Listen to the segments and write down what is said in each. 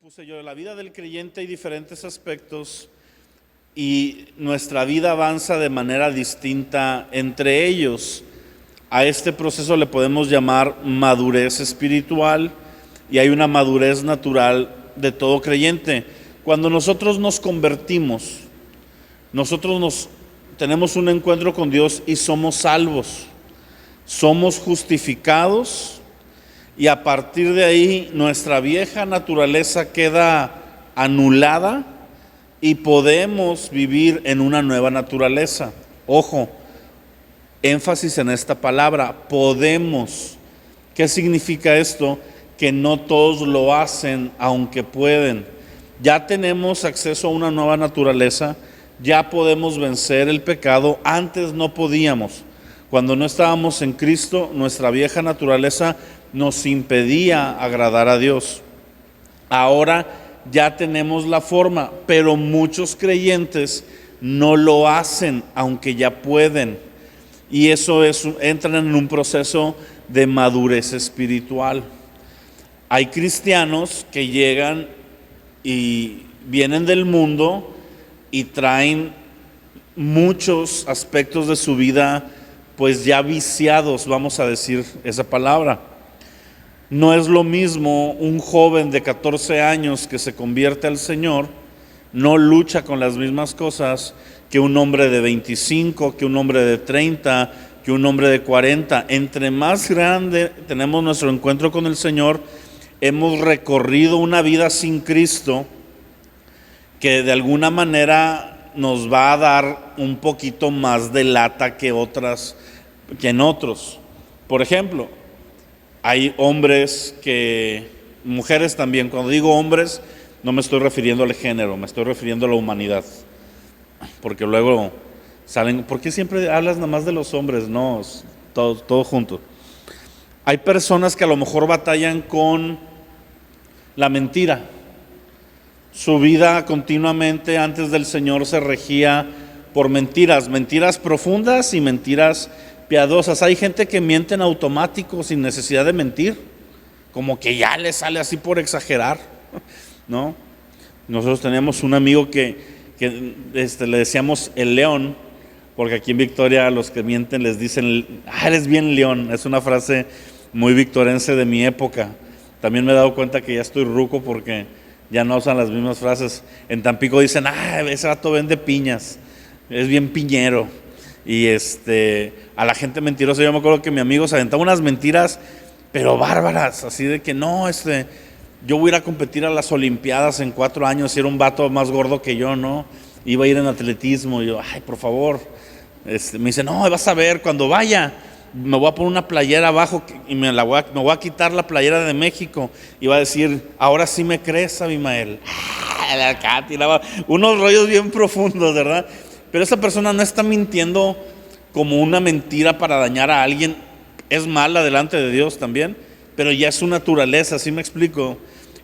puse yo, la vida del creyente hay diferentes aspectos y nuestra vida avanza de manera distinta. Entre ellos, a este proceso le podemos llamar madurez espiritual y hay una madurez natural de todo creyente. Cuando nosotros nos convertimos, tenemos un encuentro con Dios y somos salvos, somos justificados. Y a partir de ahí nuestra vieja naturaleza queda anulada y podemos vivir en una nueva naturaleza. Ojo, énfasis en esta palabra, podemos. ¿Qué significa esto? Que no todos lo hacen aunque pueden. Ya tenemos acceso a una nueva naturaleza, ya podemos vencer el pecado. Antes no podíamos. Cuando no estábamos en Cristo, nuestra vieja naturaleza nos impedía agradar a Dios. Ahora ya tenemos la forma, pero muchos creyentes no lo hacen aunque ya pueden. Y entran en un proceso de madurez espiritual. Hay cristianos que llegan y vienen del mundo y traen muchos aspectos de su vida pues ya viciados, vamos a decir esa palabra. No es lo mismo un joven de 14 años que se convierte al Señor, no lucha con las mismas cosas que un hombre de 25, que un hombre de 30, que un hombre de 40. Entre más grande tenemos nuestro encuentro con el Señor, hemos recorrido una vida sin Cristo que de alguna manera nos va a dar un poquito más de lata que en otros. Por ejemplo, hay hombres mujeres también. Cuando digo hombres, no me estoy refiriendo al género, me estoy refiriendo a la humanidad. Porque luego salen, ¿por qué siempre hablas nada más de los hombres? No, todo junto. Hay personas que a lo mejor batallan con la mentira. Su vida continuamente antes del Señor se regía por mentiras profundas y mentiras piadosas. Hay gente que miente en automático sin necesidad de mentir, como que ya le sale así por exagerar, ¿no? Nosotros teníamos un amigo que le decíamos el león, porque aquí en Victoria a los que mienten les dicen, eres bien león. Es una frase muy victorense de mi época. También me he dado cuenta que ya estoy ruco porque ya no usan las mismas frases. En Tampico dicen, ese vato vende piñas, es bien piñero. Y a la gente mentirosa, yo me acuerdo que mi amigo se aventaba unas mentiras, pero bárbaras, así de que no, yo voy a ir a competir a las Olimpiadas en 4 años, y era un vato más gordo que yo, ¿no? Iba a ir en atletismo, y yo, por favor. Me dice, no, vas a ver, cuando vaya, me voy a poner una playera abajo y me voy a quitar la playera de México, y va a decir, ahora sí me crees, Abimael. Acá tiraba unos rollos bien profundos, ¿verdad? Pero esa persona no está mintiendo como una mentira para dañar a alguien. Es mala delante de Dios también, pero ya es su naturaleza, ¿sí me explico?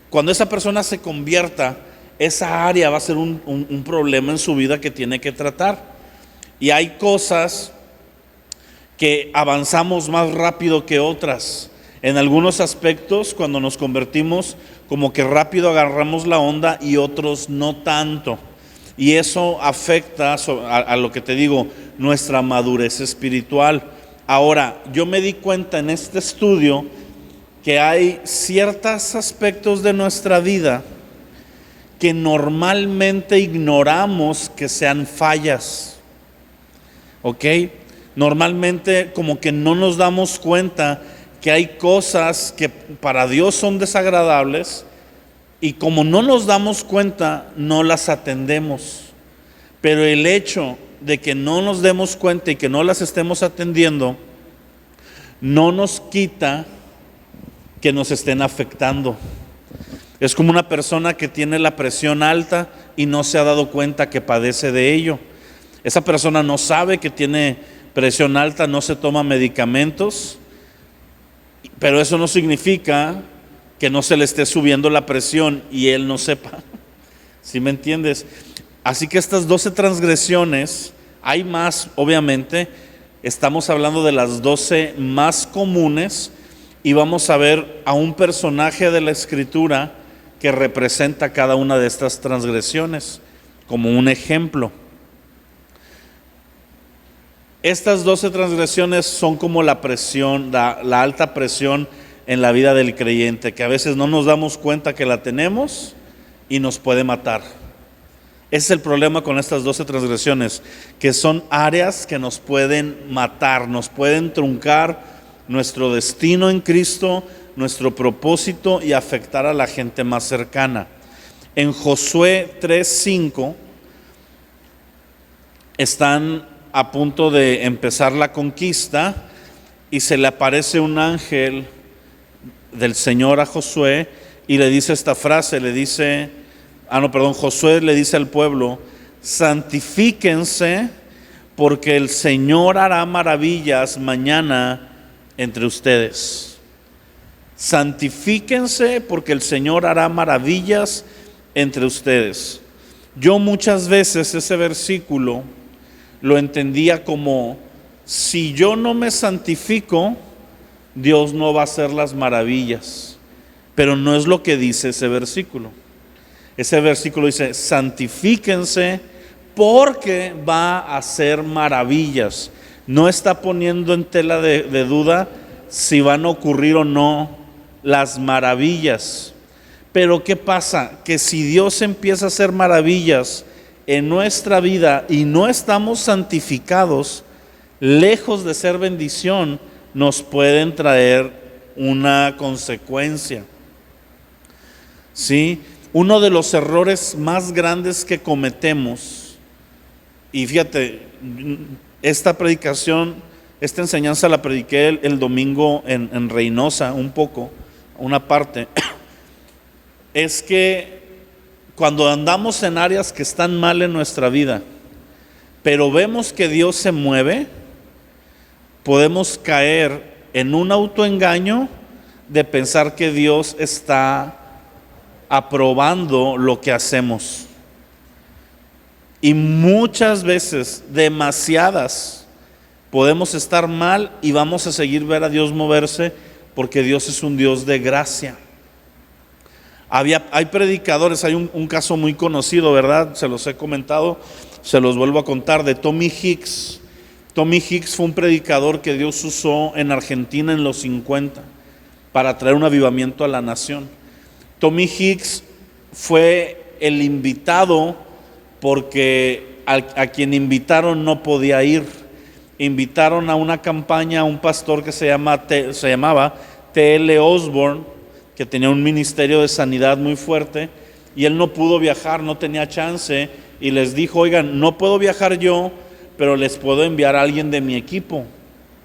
Cuando esa persona se convierta, esa área va a ser un problema en su vida que tiene que tratar. Y hay cosas que avanzamos más rápido que otras. En algunos aspectos, cuando nos convertimos, como que rápido agarramos la onda, y otros no tanto. Y eso afecta a lo que te digo, nuestra madurez espiritual. Ahora, yo me di cuenta en este estudio que hay ciertos aspectos de nuestra vida que normalmente ignoramos que sean fallas. ¿Ok? Normalmente como que no nos damos cuenta que hay cosas que para Dios son desagradables, y como no nos damos cuenta, no las atendemos. Pero el hecho de que no nos demos cuenta y que no las estemos atendiendo, no nos quita que nos estén afectando. Es como una persona que tiene la presión alta y no se ha dado cuenta que padece de ello. Esa persona no sabe que tiene presión alta, no se toma medicamentos, pero eso no significa que no se le esté subiendo la presión y él no sepa. ¿Sí me entiendes? Así que estas 12 transgresiones, hay más, obviamente. Estamos hablando de las 12 más comunes, y vamos a ver a un personaje de la Escritura que representa cada una de estas transgresiones, como un ejemplo. Estas 12 transgresiones son como la presión, la alta presión en la vida del creyente, que a veces no nos damos cuenta que la tenemos y nos puede matar. Ese es el problema con estas 12 transgresiones, que son áreas que nos pueden matar, nos pueden truncar nuestro destino en Cristo, nuestro propósito y afectar a la gente más cercana. En Josué 3:5 están a punto de empezar la conquista y se le aparece un ángel del Señor a Josué y le dice esta frase, Josué le dice al pueblo: santifíquense porque el Señor hará maravillas mañana entre ustedes. Santifíquense porque el Señor hará maravillas entre ustedes. Yo muchas veces ese versículo lo entendía como: si yo no me santifico, Dios no va a hacer las maravillas. Pero no es lo que dice ese versículo. Ese versículo dice: santifíquense porque va a hacer maravillas. No está poniendo en tela de duda si van a ocurrir o no las maravillas. Pero ¿qué pasa? Que si Dios empieza a hacer maravillas en nuestra vida y no estamos santificados, lejos de ser bendición, nos pueden traer una consecuencia. ¿Sí? Uno de los errores más grandes que cometemos, y fíjate, esta enseñanza la prediqué el domingo en Reynosa, un poco, una parte, es que cuando andamos en áreas que están mal en nuestra vida, pero vemos que Dios se mueve, podemos caer en un autoengaño de pensar que Dios está aprobando lo que hacemos. Y muchas veces, demasiadas, podemos estar mal y vamos a seguir ver a Dios moverse porque Dios es un Dios de gracia. Hay predicadores, hay un caso muy conocido, ¿verdad? Se los he comentado, se los vuelvo a contar, de Tommy Hicks. Tommy Hicks fue un predicador que Dios usó en Argentina en los 50 para traer un avivamiento a la nación. Tommy Hicks fue el invitado porque a quien invitaron no podía ir. Invitaron a una campaña a un pastor que se llamaba T.L. Osborne, que tenía un ministerio de sanidad muy fuerte, y él no pudo viajar, no tenía chance, y les dijo: oigan, no puedo viajar yo, pero les puedo enviar a alguien de mi equipo,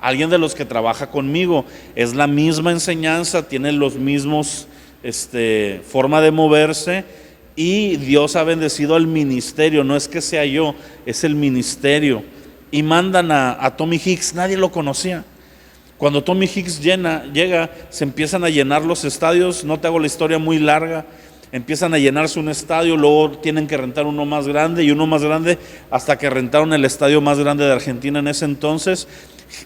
alguien de los que trabaja conmigo. Es la misma enseñanza, tiene los mismos forma de moverse, y Dios ha bendecido al ministerio. No es que sea yo, es el ministerio. Y mandan a Tommy Hicks. Nadie lo conocía. Cuando Tommy Hicks llega, se empiezan a llenar los estadios. No te hago la historia muy larga. Empiezan a llenarse un estadio, luego tienen que rentar uno más grande y uno más grande, hasta que rentaron el estadio más grande de Argentina en ese entonces.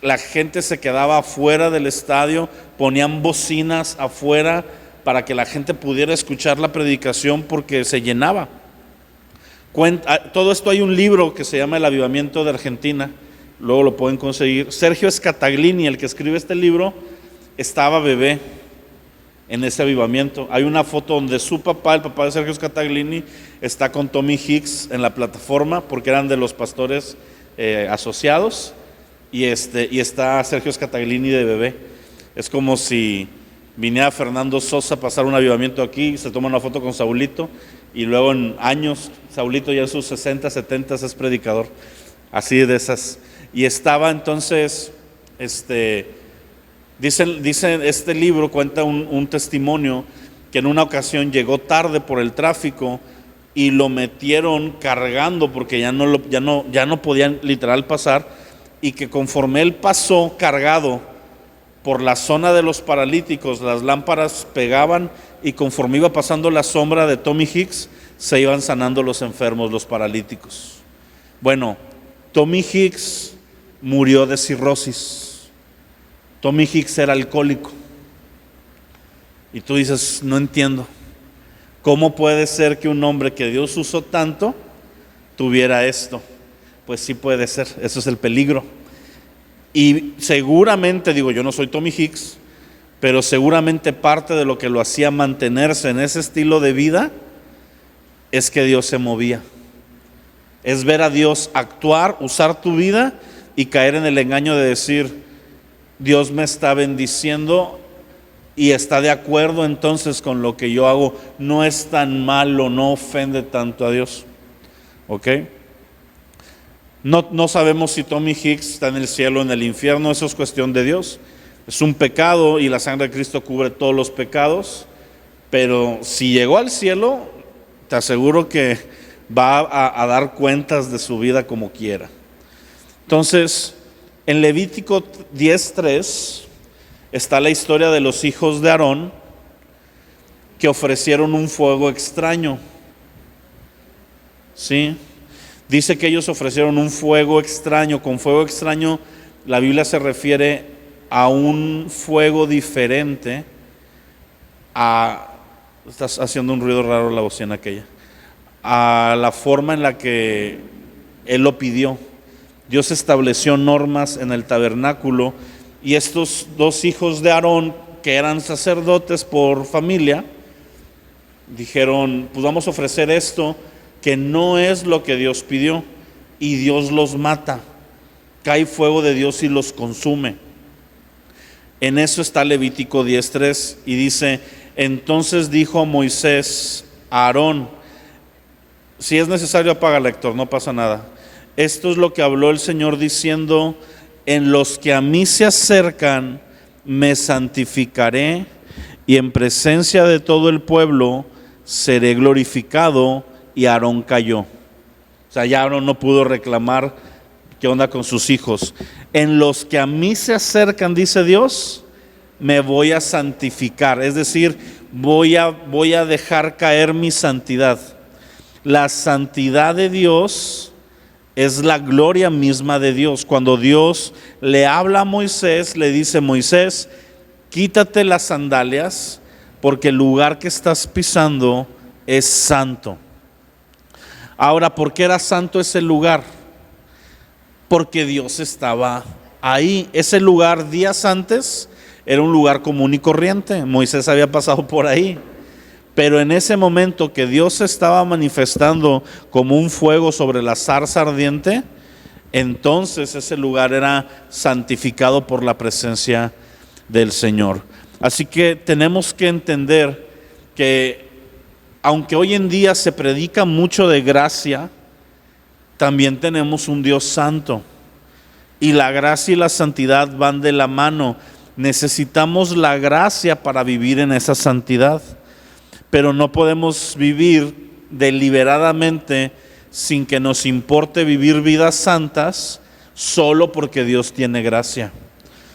La gente se quedaba afuera del estadio, ponían bocinas afuera para que la gente pudiera escuchar la predicación porque se llenaba. Todo esto, hay un libro que se llama El Avivamiento de Argentina, luego lo pueden conseguir. Sergio Scataglini, el que escribe este libro, estaba bebé en ese avivamiento. Hay una foto donde su papá, el papá de Sergio Scataglini, está con Tommy Hicks en la plataforma, porque eran de los pastores asociados, y está Sergio Scataglini de bebé. Es como si viniera Fernando Sosa a pasar un avivamiento aquí, se toma una foto con Saulito, y luego en años, Saulito ya en sus 60, 70 es predicador, así de esas. Y estaba entonces, dice este libro, cuenta un testimonio que en una ocasión llegó tarde por el tráfico y lo metieron cargando porque ya no podían literal pasar, y que conforme él pasó cargado por la zona de los paralíticos, las lámparas pegaban, y conforme iba pasando la sombra de Tommy Hicks, se iban sanando los enfermos, los paralíticos. Bueno, Tommy Hicks murió de cirrosis. Tommy Hicks era alcohólico. Y tú dices: no entiendo. ¿Cómo puede ser que un hombre que Dios usó tanto tuviera esto? Pues sí puede ser, eso es el peligro. Y seguramente, digo, yo no soy Tommy Hicks, pero seguramente parte de lo que lo hacía mantenerse en ese estilo de vida es que Dios se movía. Es ver a Dios actuar, usar tu vida y caer en el engaño de decir, Dios me está bendiciendo y está de acuerdo entonces con lo que yo hago. No es tan malo, no ofende tanto a Dios. ¿Ok? No sabemos si Tommy Hicks está en el cielo o en el infierno, eso es cuestión de Dios. Es un pecado y la sangre de Cristo cubre todos los pecados, pero si llegó al cielo, te aseguro que va a dar cuentas de su vida como quiera. Entonces, en Levítico 10:3 está la historia de los hijos de Aarón que ofrecieron un fuego extraño. ¿Sí? Dice que ellos ofrecieron un fuego extraño. Con fuego extraño, la Biblia se refiere a un fuego diferente a... Estás haciendo un ruido raro la bocina aquella. A la forma en la que Él lo pidió. Dios estableció normas en el tabernáculo y estos dos hijos de Aarón, que eran sacerdotes por familia, dijeron, pues vamos a ofrecer esto que no es lo que Dios pidió, y Dios los mata. Cae fuego de Dios y los consume. En eso está Levítico 10:3 y dice, entonces dijo Moisés a Aarón, si es necesario apaga lector, no pasa nada. Esto es lo que habló el Señor diciendo, en los que a mí se acercan me santificaré y en presencia de todo el pueblo seré glorificado. Y Aarón cayó. O sea, ya Aarón no pudo reclamar qué onda con sus hijos. En los que a mí se acercan, dice Dios, me voy a santificar. Es decir, voy a dejar caer mi santidad. La santidad de Dios es la gloria misma de Dios. Cuando Dios le habla a Moisés, le dice, Moisés, quítate las sandalias porque el lugar que estás pisando es santo. Ahora, ¿por qué era santo ese lugar? Porque Dios estaba ahí. Ese lugar días antes era un lugar común y corriente. Moisés había pasado por ahí. Pero en ese momento que Dios se estaba manifestando como un fuego sobre la zarza ardiente, entonces ese lugar era santificado por la presencia del Señor. Así que tenemos que entender que aunque hoy en día se predica mucho de gracia, también tenemos un Dios santo. Y la gracia y la santidad van de la mano. Necesitamos la gracia para vivir en esa santidad. Pero no podemos vivir deliberadamente sin que nos importe vivir vidas santas solo porque Dios tiene gracia.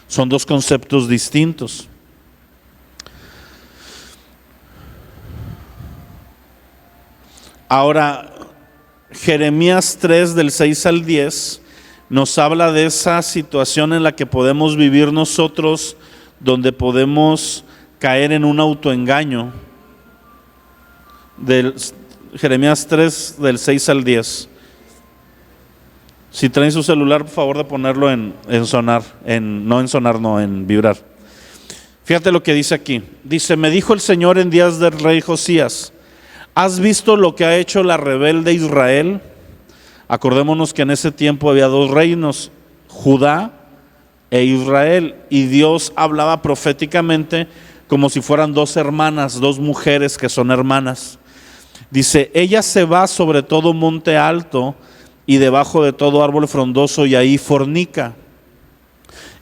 Son dos conceptos distintos. Ahora, Jeremías 3 del 6 al 10 nos habla de esa situación en la que podemos vivir nosotros, donde podemos caer en un autoengaño. Jeremías 3 del 6 al 10. Si traen su celular, por favor de ponerlo en sonar, en vibrar. Fíjate lo que dice aquí. Dice, me dijo el Señor en días del rey Josías, ¿has visto lo que ha hecho la rebelde Israel? Acordémonos que en ese tiempo había dos reinos, Judá e Israel, y Dios hablaba proféticamente como si fueran dos hermanas, dos mujeres que son hermanas. Dice, ella se va sobre todo monte alto y debajo de todo árbol frondoso y ahí fornica.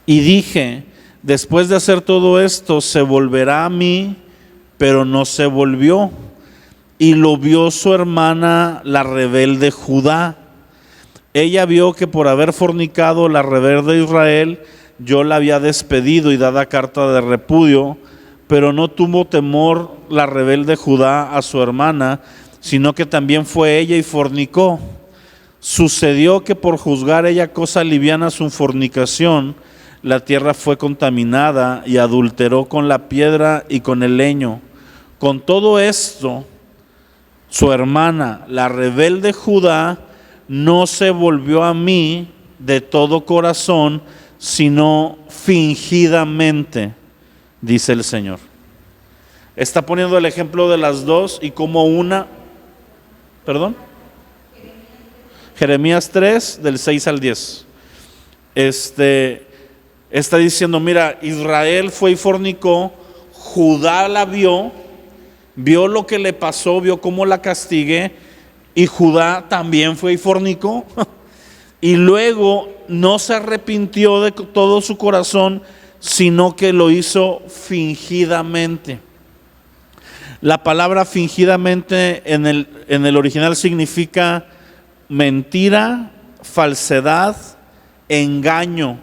Y dije, después de hacer todo esto, se volverá a mí, pero no se volvió. Y lo vio su hermana, la rebelde Judá. Ella vio que por haber fornicado la rebelde Israel, yo la había despedido y dada carta de repudio, pero no tuvo temor la rebelde Judá a su hermana, sino que también fue ella y fornicó. Sucedió que por juzgar ella cosa liviana su fornicación, la tierra fue contaminada y adulteró con la piedra y con el leño. Con todo esto, su hermana, la rebelde Judá, no se volvió a mí de todo corazón, sino fingidamente, dice el Señor. Está poniendo el ejemplo de las dos y como una, perdón, Jeremías 3, del 6 al 10. Está diciendo, mira, Israel fue y fornicó, Judá la vio lo que le pasó, vio cómo la castigué, y Judá también fue y fornicó. Y luego no se arrepintió de todo su corazón, sino que lo hizo fingidamente. La palabra fingidamente en el original significa mentira, falsedad, engaño.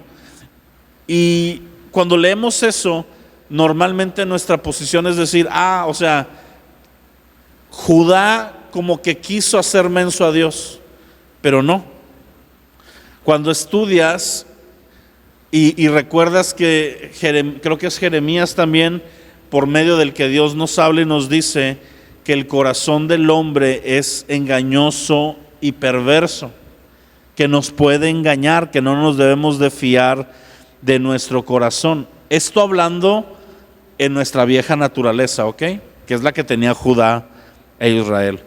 Y cuando leemos eso, normalmente nuestra posición es decir, o sea, Judá como que quiso hacer menso a Dios, pero no. Cuando estudias y recuerdas que creo que es Jeremías también, por medio del que Dios nos habla y nos dice que el corazón del hombre es engañoso y perverso, que nos puede engañar, que no nos debemos de fiar de nuestro corazón. Esto hablando en nuestra vieja naturaleza, ¿ok? Que es la que tenía Judá e Israel.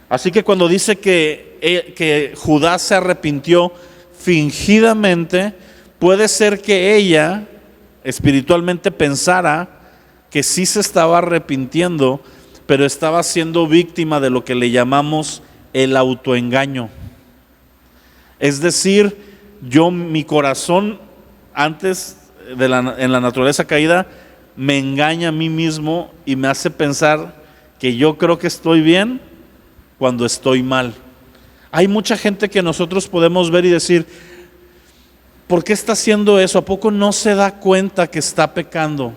Así que cuando dice que Judá se arrepintió fingidamente, puede ser que ella espiritualmente pensara que sí se estaba arrepintiendo, pero estaba siendo víctima de lo que le llamamos el autoengaño. Es decir, mi corazón antes en la naturaleza caída me engaña a mí mismo y me hace pensar que yo creo que estoy bien cuando estoy mal. Hay mucha gente que nosotros podemos ver y decir, ¿por qué está haciendo eso? ¿A poco no se da cuenta que está pecando?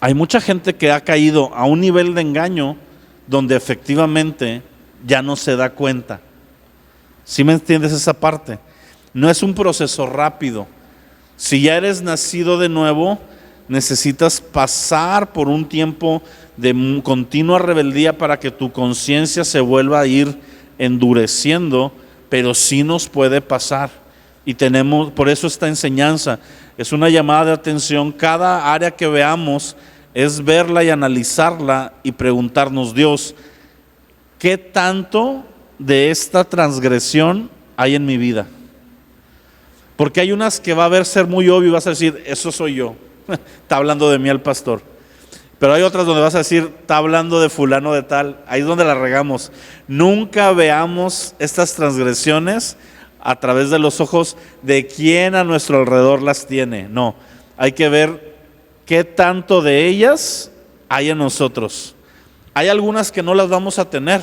Hay mucha gente que ha caído a un nivel de engaño donde efectivamente ya no se da cuenta. ¿Sí me entiendes esa parte? No es un proceso rápido. Si ya eres nacido de nuevo, necesitas pasar por un tiempo de continua rebeldía para que tu conciencia se vuelva a ir endureciendo, pero sí nos puede pasar. Y por eso esta enseñanza es una llamada de atención. Cada área que veamos es verla y analizarla y preguntarnos, Dios, ¿qué tanto de esta transgresión hay en mi vida? Porque hay unas que va a ver ser muy obvio y vas a decir, eso soy yo. Está hablando de mí el pastor. Pero hay otras donde vas a decir, está hablando de fulano de tal. Ahí es donde la regamos. Nunca veamos estas transgresiones a través de los ojos de quién a nuestro alrededor las tiene. No, hay que ver qué tanto de ellas hay en nosotros. Hay algunas que no las vamos a tener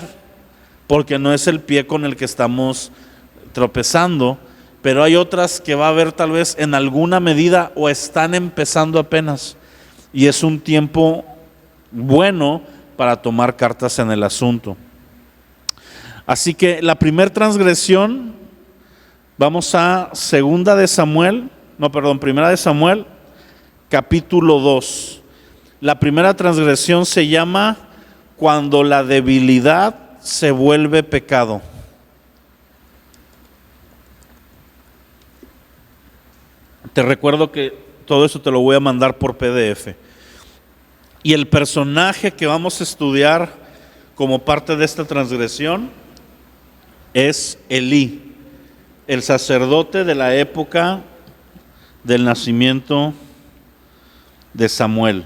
porque no es el pie con el que estamos tropezando, pero hay otras que va a haber tal vez en alguna medida o están empezando apenas, y es un tiempo bueno para tomar cartas en el asunto. Así que la primera transgresión, vamos a Primera de Samuel, capítulo 2. La primera transgresión se llama cuando la debilidad se vuelve pecado. Te recuerdo que todo eso te lo voy a mandar por PDF. Y el personaje que vamos a estudiar como parte de esta transgresión es Elí, el sacerdote de la época del nacimiento de Samuel.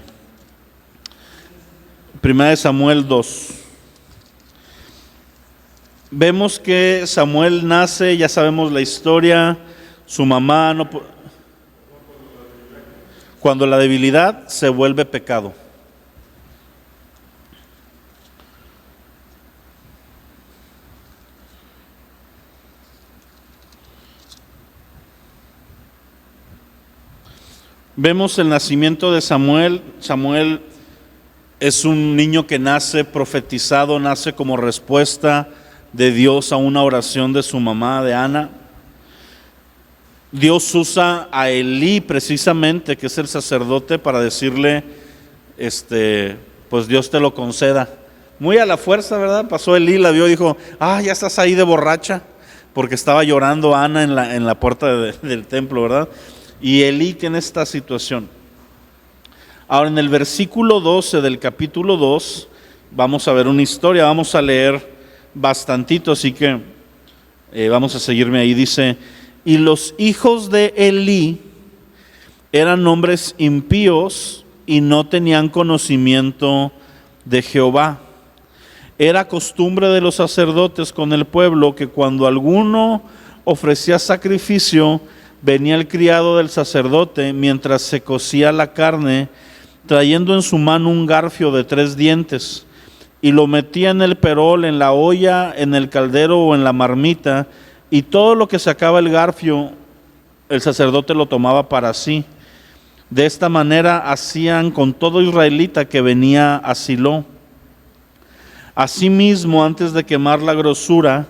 Primera de Samuel 2. Vemos que Samuel nace, ya sabemos la historia, su mamá cuando la debilidad se vuelve pecado. Vemos el nacimiento de Samuel. Samuel es un niño que nace profetizado, nace como respuesta de Dios a una oración de su mamá, de Ana. Dios usa a Elí precisamente, que es el sacerdote, para decirle, pues Dios te lo conceda, muy a la fuerza, ¿verdad? Pasó Elí, la vio y dijo, ya estás ahí de borracha, porque estaba llorando Ana en la puerta del templo, ¿verdad? Y Elí tiene esta situación. Ahora en el versículo 12 del capítulo 2, vamos a ver una historia, vamos a leer bastantito, así que vamos a seguirme ahí. Dice, y los hijos de Elí eran hombres impíos y no tenían conocimiento de Jehová. Era costumbre de los sacerdotes con el pueblo que cuando alguno ofrecía sacrificio, venía el criado del sacerdote mientras se cocía la carne, trayendo en su mano un garfio de 3 dientes, y lo metía en el perol, en la olla, en el caldero o en la marmita, y todo lo que sacaba el garfio, el sacerdote lo tomaba para sí. De esta manera hacían con todo israelita que venía a Silo. Asimismo, antes de quemar la grosura,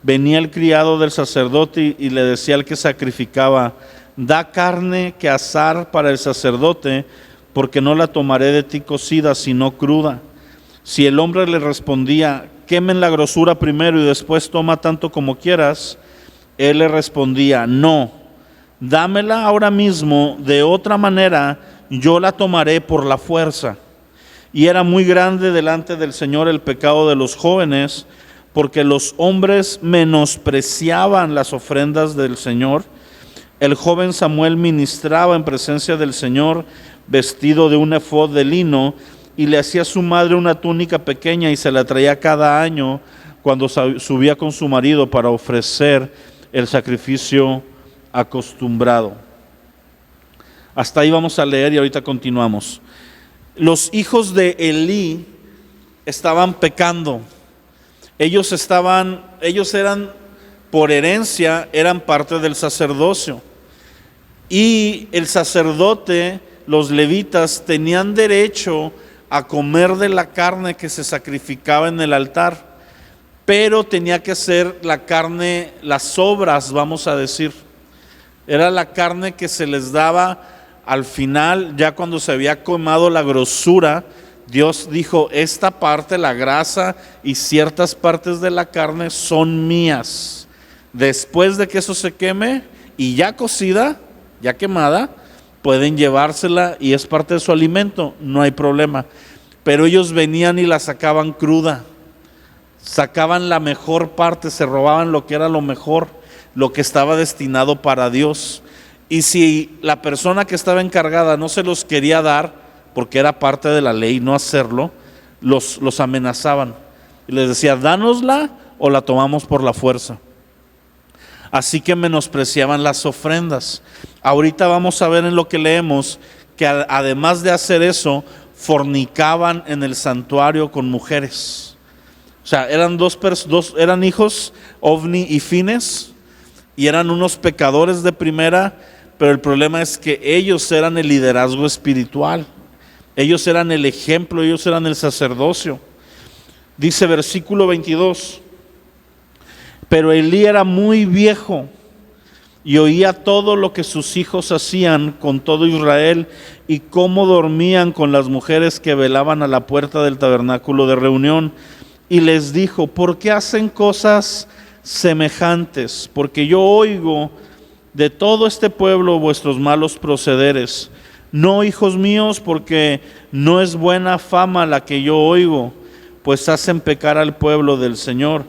venía el criado del sacerdote y le decía al que sacrificaba, da carne que asar para el sacerdote, porque no la tomaré de ti cocida, sino cruda. Si el hombre le respondía, quemen la grosura primero y después toma tanto como quieras, él le respondía, no, dámela ahora mismo, de otra manera yo la tomaré por la fuerza. Y era muy grande delante del Señor el pecado de los jóvenes, porque los hombres menospreciaban las ofrendas del Señor. El joven Samuel ministraba en presencia del Señor, vestido de un efod de lino, y le hacía a su madre una túnica pequeña y se la traía cada año cuando subía con su marido para ofrecer el sacrificio acostumbrado. Hasta ahí vamos a leer y ahorita continuamos. Los hijos de Elí estaban pecando. Ellos eran por herencia, eran parte del sacerdocio. Y el sacerdote, los levitas, tenían derecho a comer de la carne que se sacrificaba en el altar, pero tenía que ser la carne, las sobras, vamos a decir. Era la carne que se les daba al final, ya cuando se había quemado la grosura. Dios dijo, esta parte, la grasa y ciertas partes de la carne son mías. Después de que eso se queme y ya cocida, ya quemada, pueden llevársela y es parte de su alimento, no hay problema. Pero ellos venían y la sacaban cruda, sacaban la mejor parte, se robaban lo que era lo mejor, lo que estaba destinado para Dios. Y si la persona que estaba encargada no se los quería dar, porque era parte de la ley no hacerlo, los amenazaban y les decía, dánosla o la tomamos por la fuerza. Así que menospreciaban las ofrendas. Ahorita vamos a ver en lo que leemos que además de hacer eso, fornicaban en el santuario con mujeres. O sea, eran eran hijos, Ofni y Fines, y eran unos pecadores de primera, pero el problema es que ellos eran el liderazgo espiritual. Ellos eran el ejemplo, ellos eran el sacerdocio. Dice versículo 22, pero Elí era muy viejo y oía todo lo que sus hijos hacían con todo Israel y cómo dormían con las mujeres que velaban a la puerta del tabernáculo de reunión. Y les dijo, ¿por qué hacen cosas semejantes? Porque yo oigo de todo este pueblo vuestros malos procederes. No, hijos míos, porque no es buena fama la que yo oigo, pues hacen pecar al pueblo del Señor.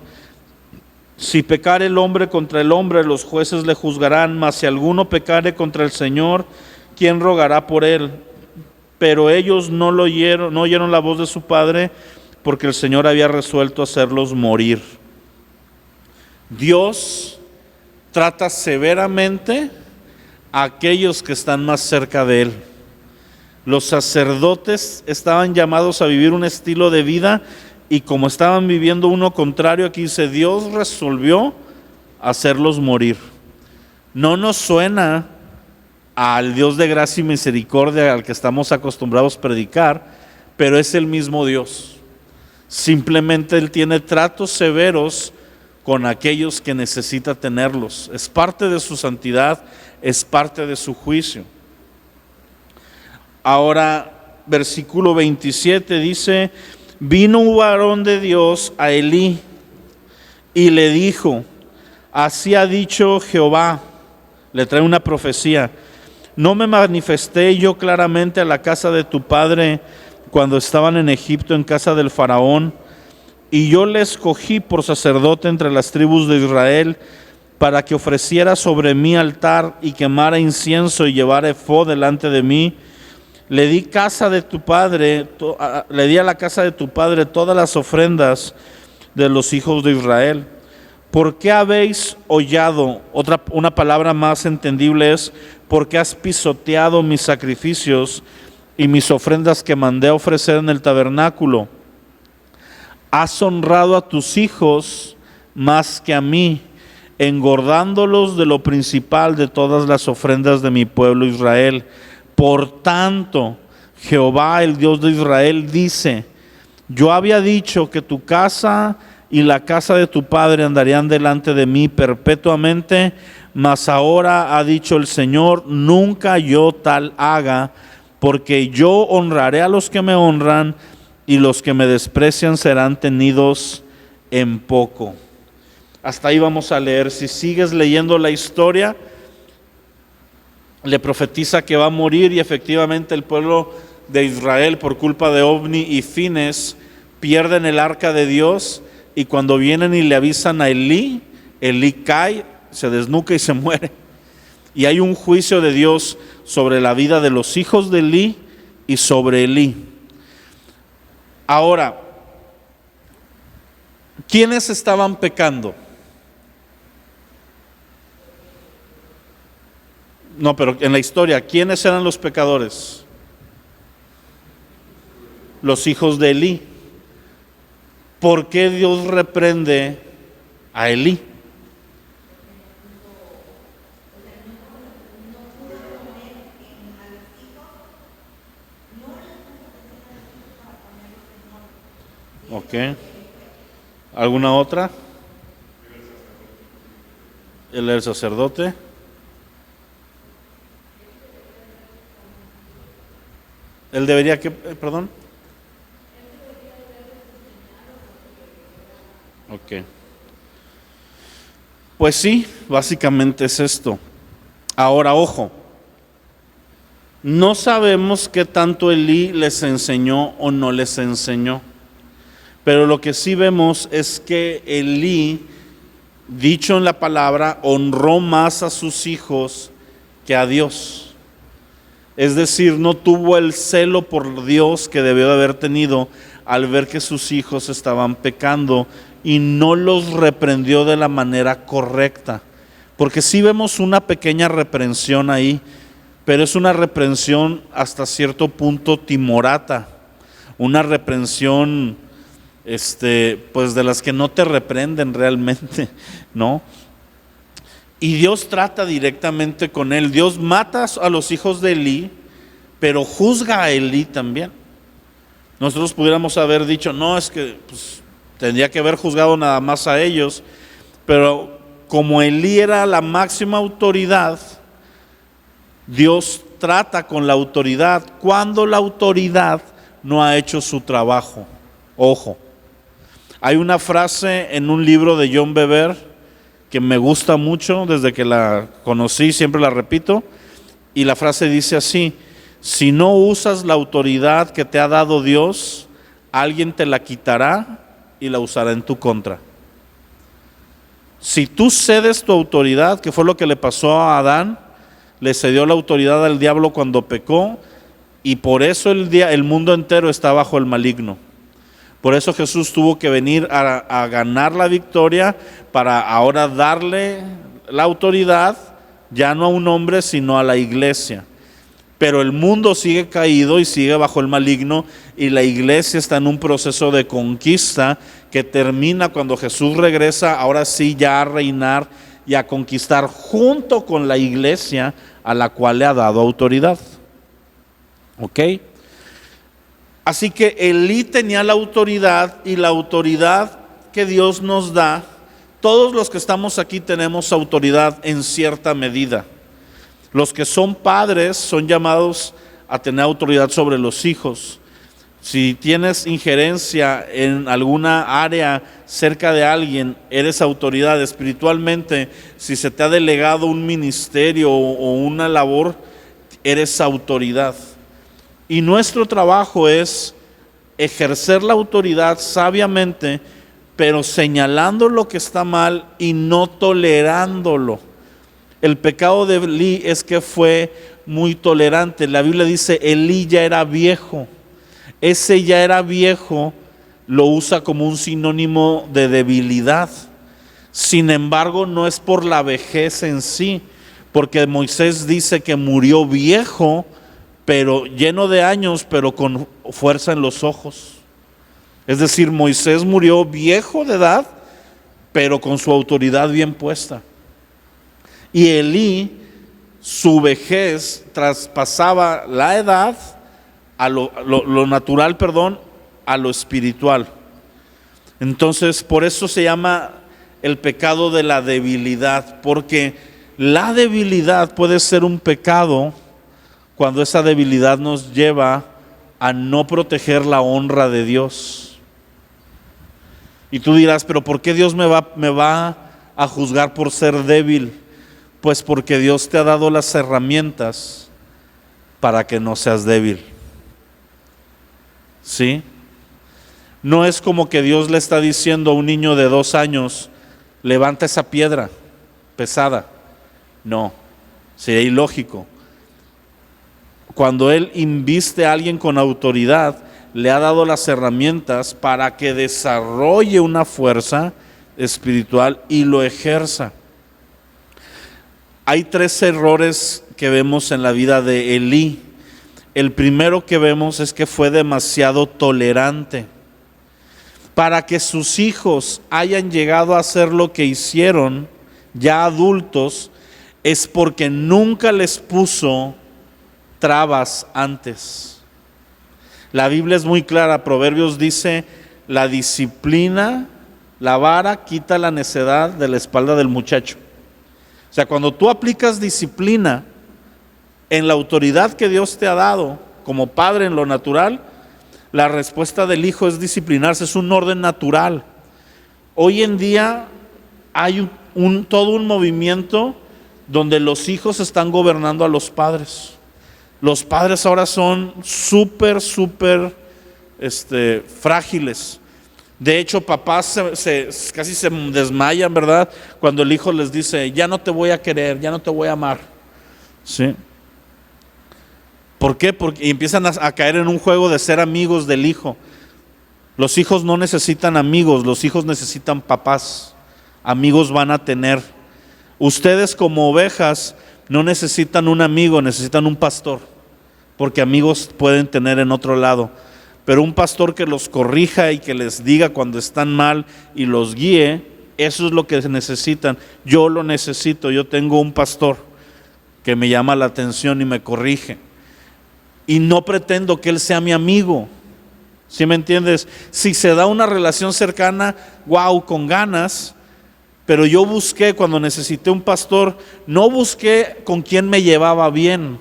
Si pecare el hombre contra el hombre, los jueces le juzgarán, mas si alguno pecare contra el Señor, ¿quién rogará por él? Pero ellos no oyeron la voz de su padre, porque el Señor había resuelto hacerlos morir. Dios trata severamente a aquellos que están más cerca de Él. Los sacerdotes estaban llamados a vivir un estilo de vida y como estaban viviendo uno contrario, aquí dice, Dios resolvió hacerlos morir. No nos suena al Dios de gracia y misericordia al que estamos acostumbrados a predicar, pero es el mismo Dios. Simplemente Él tiene tratos severos con aquellos que necesita tenerlos. Es parte de su santidad, es parte de su juicio. Ahora, versículo 27 dice, Vino un varón de Dios a Elí y le dijo: así ha dicho Jehová. Le trae una profecía: ¿no me manifesté yo claramente a la casa de tu padre cuando estaban en Egipto, en casa del faraón? Y yo le escogí por sacerdote entre las tribus de Israel, para que ofreciera sobre mi altar y quemara incienso y llevara ephod delante de mí. Le di a la casa de tu padre todas las ofrendas de los hijos de Israel. ¿Por qué habéis hollado? Una palabra más entendible es: ¿por qué has pisoteado mis sacrificios y mis ofrendas que mandé a ofrecer en el tabernáculo? Has honrado a tus hijos más que a mí, engordándolos de lo principal de todas las ofrendas de mi pueblo Israel. Por tanto, Jehová, el Dios de Israel, dice: yo había dicho que tu casa y la casa de tu padre andarían delante de mí perpetuamente, mas ahora ha dicho el Señor: nunca yo tal haga, porque yo honraré a los que me honran, y los que me desprecian serán tenidos en poco. Hasta ahí vamos a leer. Si sigues leyendo la historia, le profetiza que va a morir, y efectivamente el pueblo de Israel, por culpa de Ofni y Fines, pierden el arca de Dios, y cuando vienen y le avisan a Elí, Elí cae, se desnuca y se muere. Y hay un juicio de Dios sobre la vida de los hijos de Elí y sobre Elí. Ahora, ¿quiénes estaban pecando? No, pero en la historia, ¿quiénes eran los pecadores? Los hijos de Elí. ¿Por qué Dios reprende a Elí? Ok. ¿Alguna otra? Él era el sacerdote. Él debería que, perdón. Ok. Pues sí, básicamente es esto. Ahora, ojo, no sabemos qué tanto Elí les enseñó o no les enseñó, pero lo que sí vemos es que Elí, dicho en la palabra, honró más a sus hijos que a Dios. Es decir, no tuvo el celo por Dios que debió de haber tenido al ver que sus hijos estaban pecando, y no los reprendió de la manera correcta. Porque sí vemos una pequeña reprensión ahí, pero es una reprensión hasta cierto punto timorata, una reprensión pues de las que no te reprenden realmente, ¿no? Y Dios trata directamente con él. Dios mata a los hijos de Elí, pero juzga a Elí también. Nosotros pudiéramos haber dicho: no, es que pues, tendría que haber juzgado nada más a ellos, pero como Elí era la máxima autoridad, Dios trata con la autoridad cuando la autoridad no ha hecho su trabajo. Ojo, hay una frase en un libro de John Bevere que me gusta mucho, desde que la conocí siempre la repito, y la frase dice así: si no usas la autoridad que te ha dado Dios, alguien te la quitará y la usará en tu contra. Si tú cedes tu autoridad, que fue lo que le pasó a Adán, le cedió la autoridad al diablo cuando pecó, y por eso el mundo entero está bajo el maligno. Por eso Jesús tuvo que venir a ganar la victoria, para ahora darle la autoridad ya no a un hombre sino a la iglesia. Pero el mundo sigue caído y sigue bajo el maligno, y la iglesia está en un proceso de conquista que termina cuando Jesús regresa, ahora sí ya a reinar y a conquistar junto con la iglesia a la cual le ha dado autoridad. ¿Ok? Así que Elí tenía la autoridad, y la autoridad que Dios nos da, todos los que estamos aquí tenemos autoridad en cierta medida. Los que son padres son llamados a tener autoridad sobre los hijos, Si tienes injerencia en alguna área cerca de alguien, eres autoridad espiritualmente. Si se te ha delegado un ministerio o una labor, eres autoridad. Y nuestro trabajo es ejercer la autoridad sabiamente, pero señalando lo que está mal y no tolerándolo. El pecado de Elí es que fue muy tolerante. La Biblia dice, Elí ya era viejo. Ese ya era viejo lo usa como un sinónimo de debilidad. Sin embargo, no es por la vejez en sí, porque Moisés dice que murió viejo, pero lleno de años, pero con fuerza en los ojos. Es decir, Moisés murió viejo de edad, pero con su autoridad bien puesta. Y Elí, su vejez traspasaba la edad a lo natural, a lo espiritual. Entonces, por eso se llama el pecado de la debilidad, porque la debilidad puede ser un pecado cuando esa debilidad nos lleva a no proteger la honra de Dios. Y tú dirás, pero ¿por qué Dios me va a juzgar por ser débil? Pues porque Dios te ha dado las herramientas para que no seas débil. ¿Sí? No es como que Dios le está diciendo a un niño de 2 años, levanta esa piedra pesada. No, sería ilógico. Cuando Él inviste a alguien con autoridad, le ha dado las herramientas para que desarrolle una fuerza espiritual y lo ejerza. Hay 3 errores que vemos en la vida de Elí. El primero que vemos es que fue demasiado tolerante. Para que sus hijos hayan llegado a hacer lo que hicieron, ya adultos, es porque nunca les puso trabas antes. La Biblia es muy clara. Proverbios dice, la disciplina, la vara quita la necedad de la espalda del muchacho. O sea, cuando tú aplicas disciplina en la autoridad que Dios te ha dado como padre en lo natural, la respuesta del hijo es disciplinarse, es un orden natural. Hoy en día hay todo un movimiento donde los hijos están gobernando a los padres. Los padres ahora son súper frágiles. De hecho, papás casi se desmayan, ¿verdad? Cuando el hijo les dice, ya no te voy a querer, ya no te voy a amar. ¿Sí? ¿Por qué? Porque empiezan a caer en un juego de ser amigos del hijo. Los hijos no necesitan amigos, los hijos necesitan papás. Amigos van a tener. Ustedes como ovejas no necesitan un amigo, necesitan un pastor, porque amigos pueden tener en otro lado. Pero un pastor que los corrija y que les diga cuando están mal y los guíe, eso es lo que necesitan. Yo lo necesito, yo tengo un pastor que me llama la atención y me corrige. Y no pretendo que él sea mi amigo. ¿Sí me entiendes? Si se da una relación cercana, wow, con ganas. Pero yo busqué, cuando necesité un pastor, no busqué con quien me llevaba bien.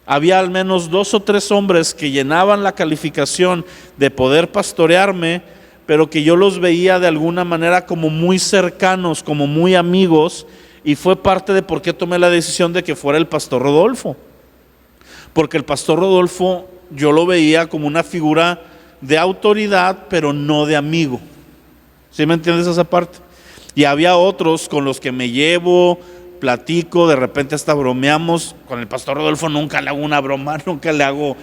Había al menos 2 o 3 hombres que llenaban la calificación de poder pastorearme, pero que yo los veía de alguna manera como muy cercanos, como muy amigos, y fue parte de por qué tomé la decisión de que fuera el pastor Rodolfo. Porque el pastor Rodolfo yo lo veía como una figura de autoridad, pero no de amigo. ¿Sí me entiendes esa parte? Y había otros con los que me llevo, platico, de repente hasta bromeamos. Con el pastor Rodolfo nunca le hago una broma, nunca le hago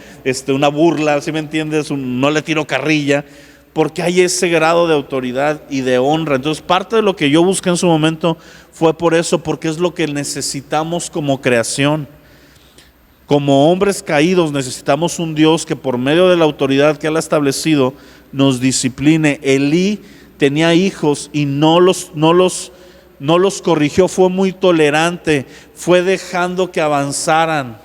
una burla, ¿sí me entiendes? No le tiro carrilla, porque hay ese grado de autoridad y de honra. Entonces parte de lo que yo busqué en su momento fue por eso, porque es lo que necesitamos como creación. Como hombres caídos necesitamos un Dios que por medio de la autoridad que Él ha establecido nos discipline. Elí tenía hijos y no los corrigió, fue muy tolerante, fue dejando que avanzaran.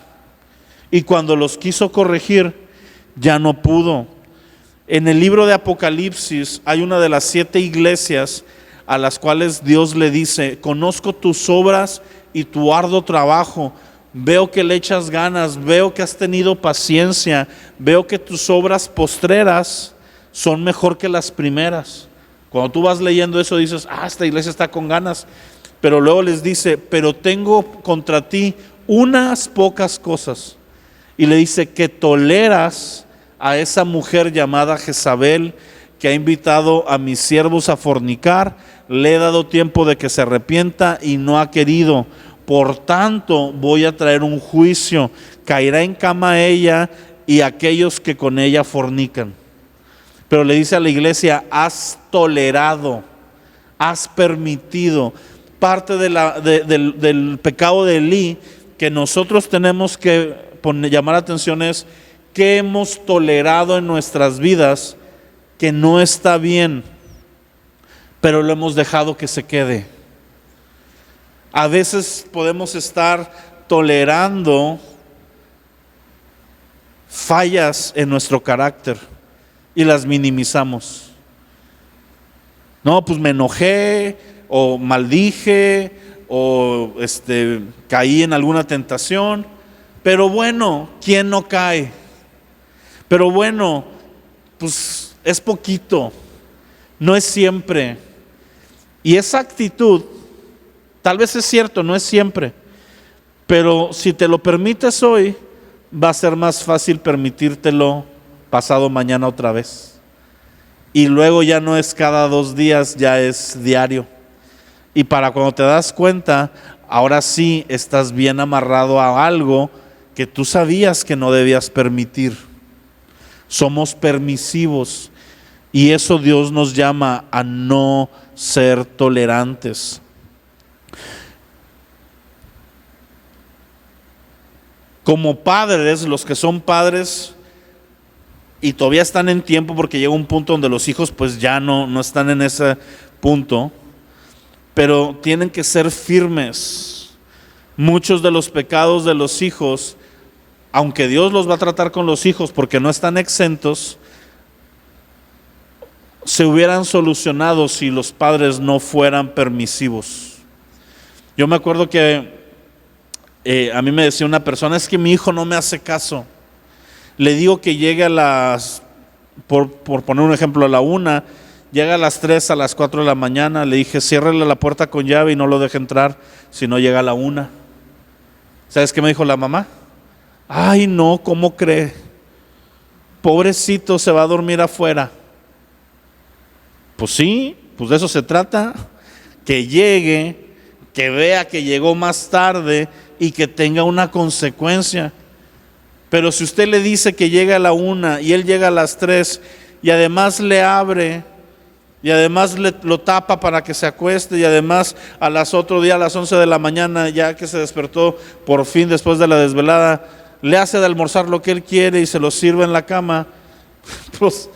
Y cuando los quiso corregir, ya no pudo. En el libro de Apocalipsis hay una de las 7 iglesias a las cuales Dios le dice: conozco tus obras y tu arduo trabajo, veo que le echas ganas, veo que has tenido paciencia, veo que tus obras postreras son mejor que las primeras. Cuando tú vas leyendo eso dices, esta iglesia está con ganas. Pero luego les dice, pero tengo contra ti unas pocas cosas. Y le dice que toleras a esa mujer llamada Jezabel, que ha invitado a mis siervos a fornicar, le he dado tiempo de que se arrepienta y no ha querido. Por tanto, voy a traer un juicio, caerá en cama ella y aquellos que con ella fornican. Pero le dice a la iglesia, has tolerado, has permitido. Parte del pecado de Elí que nosotros tenemos que llamar atención es que hemos tolerado en nuestras vidas que no está bien, pero lo hemos dejado que se quede. A veces podemos estar tolerando fallas en nuestro carácter y las minimizamos. No, pues me enojé, o maldije, o caí en alguna tentación. Pero bueno, ¿quién no cae? Pero bueno, pues es poquito, no es siempre. Y esa actitud, tal vez es cierto, no es siempre, pero si te lo permites hoy, va a ser más fácil permitírtelo pasado mañana otra vez. Y luego ya no es cada 2 días, ya es diario. Y para cuando te das cuenta, ahora sí estás bien amarrado a algo que tú sabías que no debías permitir. Somos permisivos y eso Dios nos llama a no ser tolerantes. Como padres, los que son padres y todavía están en tiempo, porque llega un punto donde los hijos pues ya no están en ese punto, pero tienen que ser firmes. Muchos de los pecados de los hijos, aunque Dios los va a tratar con los hijos porque no están exentos, se hubieran solucionado si los padres no fueran permisivos. Yo me acuerdo que a mí me decía una persona, es que mi hijo no me hace caso. Le digo que llegue a las, por poner un ejemplo, a la 1, llega a las 3, a las 4 de la mañana. Le dije, ciérrele la puerta con llave y no lo deje entrar si no llega a la 1. ¿Sabes qué me dijo la mamá? Ay no, ¿cómo cree? Pobrecito, se va a dormir afuera. Pues sí, pues de eso se trata. Que llegue, que vea que llegó más tarde y que tenga una consecuencia. Pero si usted le dice que llega a la 1 y él llega a las 3 y además le abre y además lo tapa para que se acueste y además a las otro día a las 11 de la mañana, ya que se despertó por fin después de la desvelada, le hace de almorzar lo que él quiere y se lo sirve en la cama, pues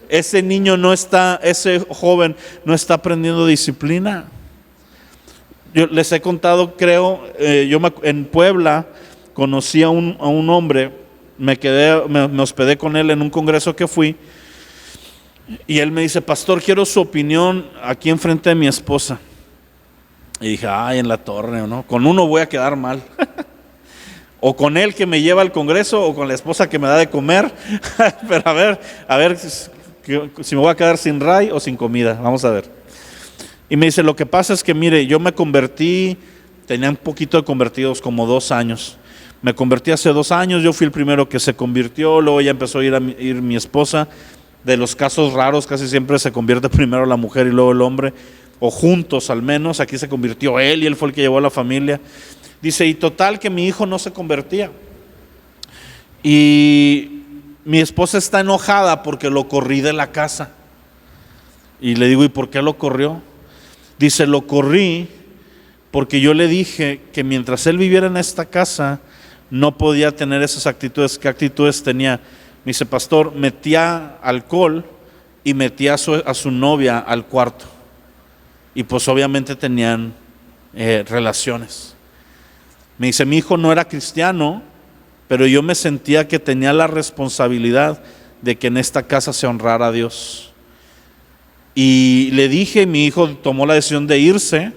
ese niño no está, ese joven no está aprendiendo disciplina. Yo les he contado, creo, en Puebla conocí a un hombre, me hospedé con él en un congreso que fui, y él me dice, pastor, quiero su opinión aquí enfrente de mi esposa. Y dije, ay, en la torre, ¿no? Con uno voy a quedar mal. O con él que me lleva al congreso, o con la esposa que me da de comer. Pero a ver si me voy a quedar sin ray o sin comida. Vamos a ver. Y me dice, lo que pasa es que mire, yo me convertí, tenía un poquito de convertidos, como 2 años. Me convertí hace 2 años, yo fui el primero que se convirtió, luego ya empezó a ir mi esposa. De los casos raros, casi siempre se convierte primero la mujer y luego el hombre, o juntos al menos. Aquí se convirtió él y él fue el que llevó a la familia. Dice, y total que mi hijo no se convertía. Y mi esposa está enojada porque lo corrí de la casa. Y le digo, ¿y por qué lo corrió? Dice, lo corrí porque yo le dije que mientras él viviera en esta casa no podía tener esas actitudes. ¿Qué actitudes tenía? Me dice, pastor, metía alcohol y metía a su novia al cuarto. Y pues obviamente tenían relaciones. Me dice, mi hijo no era cristiano, pero yo me sentía que tenía la responsabilidad de que en esta casa se honrara a Dios. Y le dije, mi hijo tomó la decisión de irse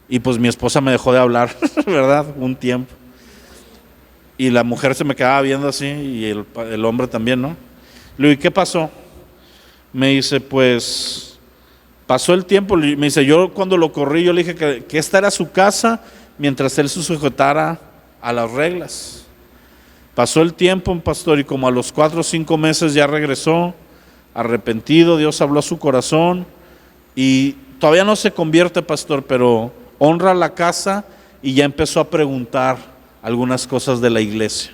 y pues mi esposa me dejó de hablar, ¿verdad? Un tiempo. Y la mujer se me quedaba viendo así y el hombre también, ¿no? Le digo, ¿y qué pasó? Me dice, pues pasó el tiempo. Me dice, yo cuando lo corrí, yo le dije que esta era su casa mientras él se sujetara a las reglas. Pasó el tiempo, pastor, y como a los 4 o 5 meses ya regresó arrepentido. Dios habló a su corazón y todavía no se convierte, pastor, pero honra la casa y ya empezó a preguntar algunas cosas de la iglesia.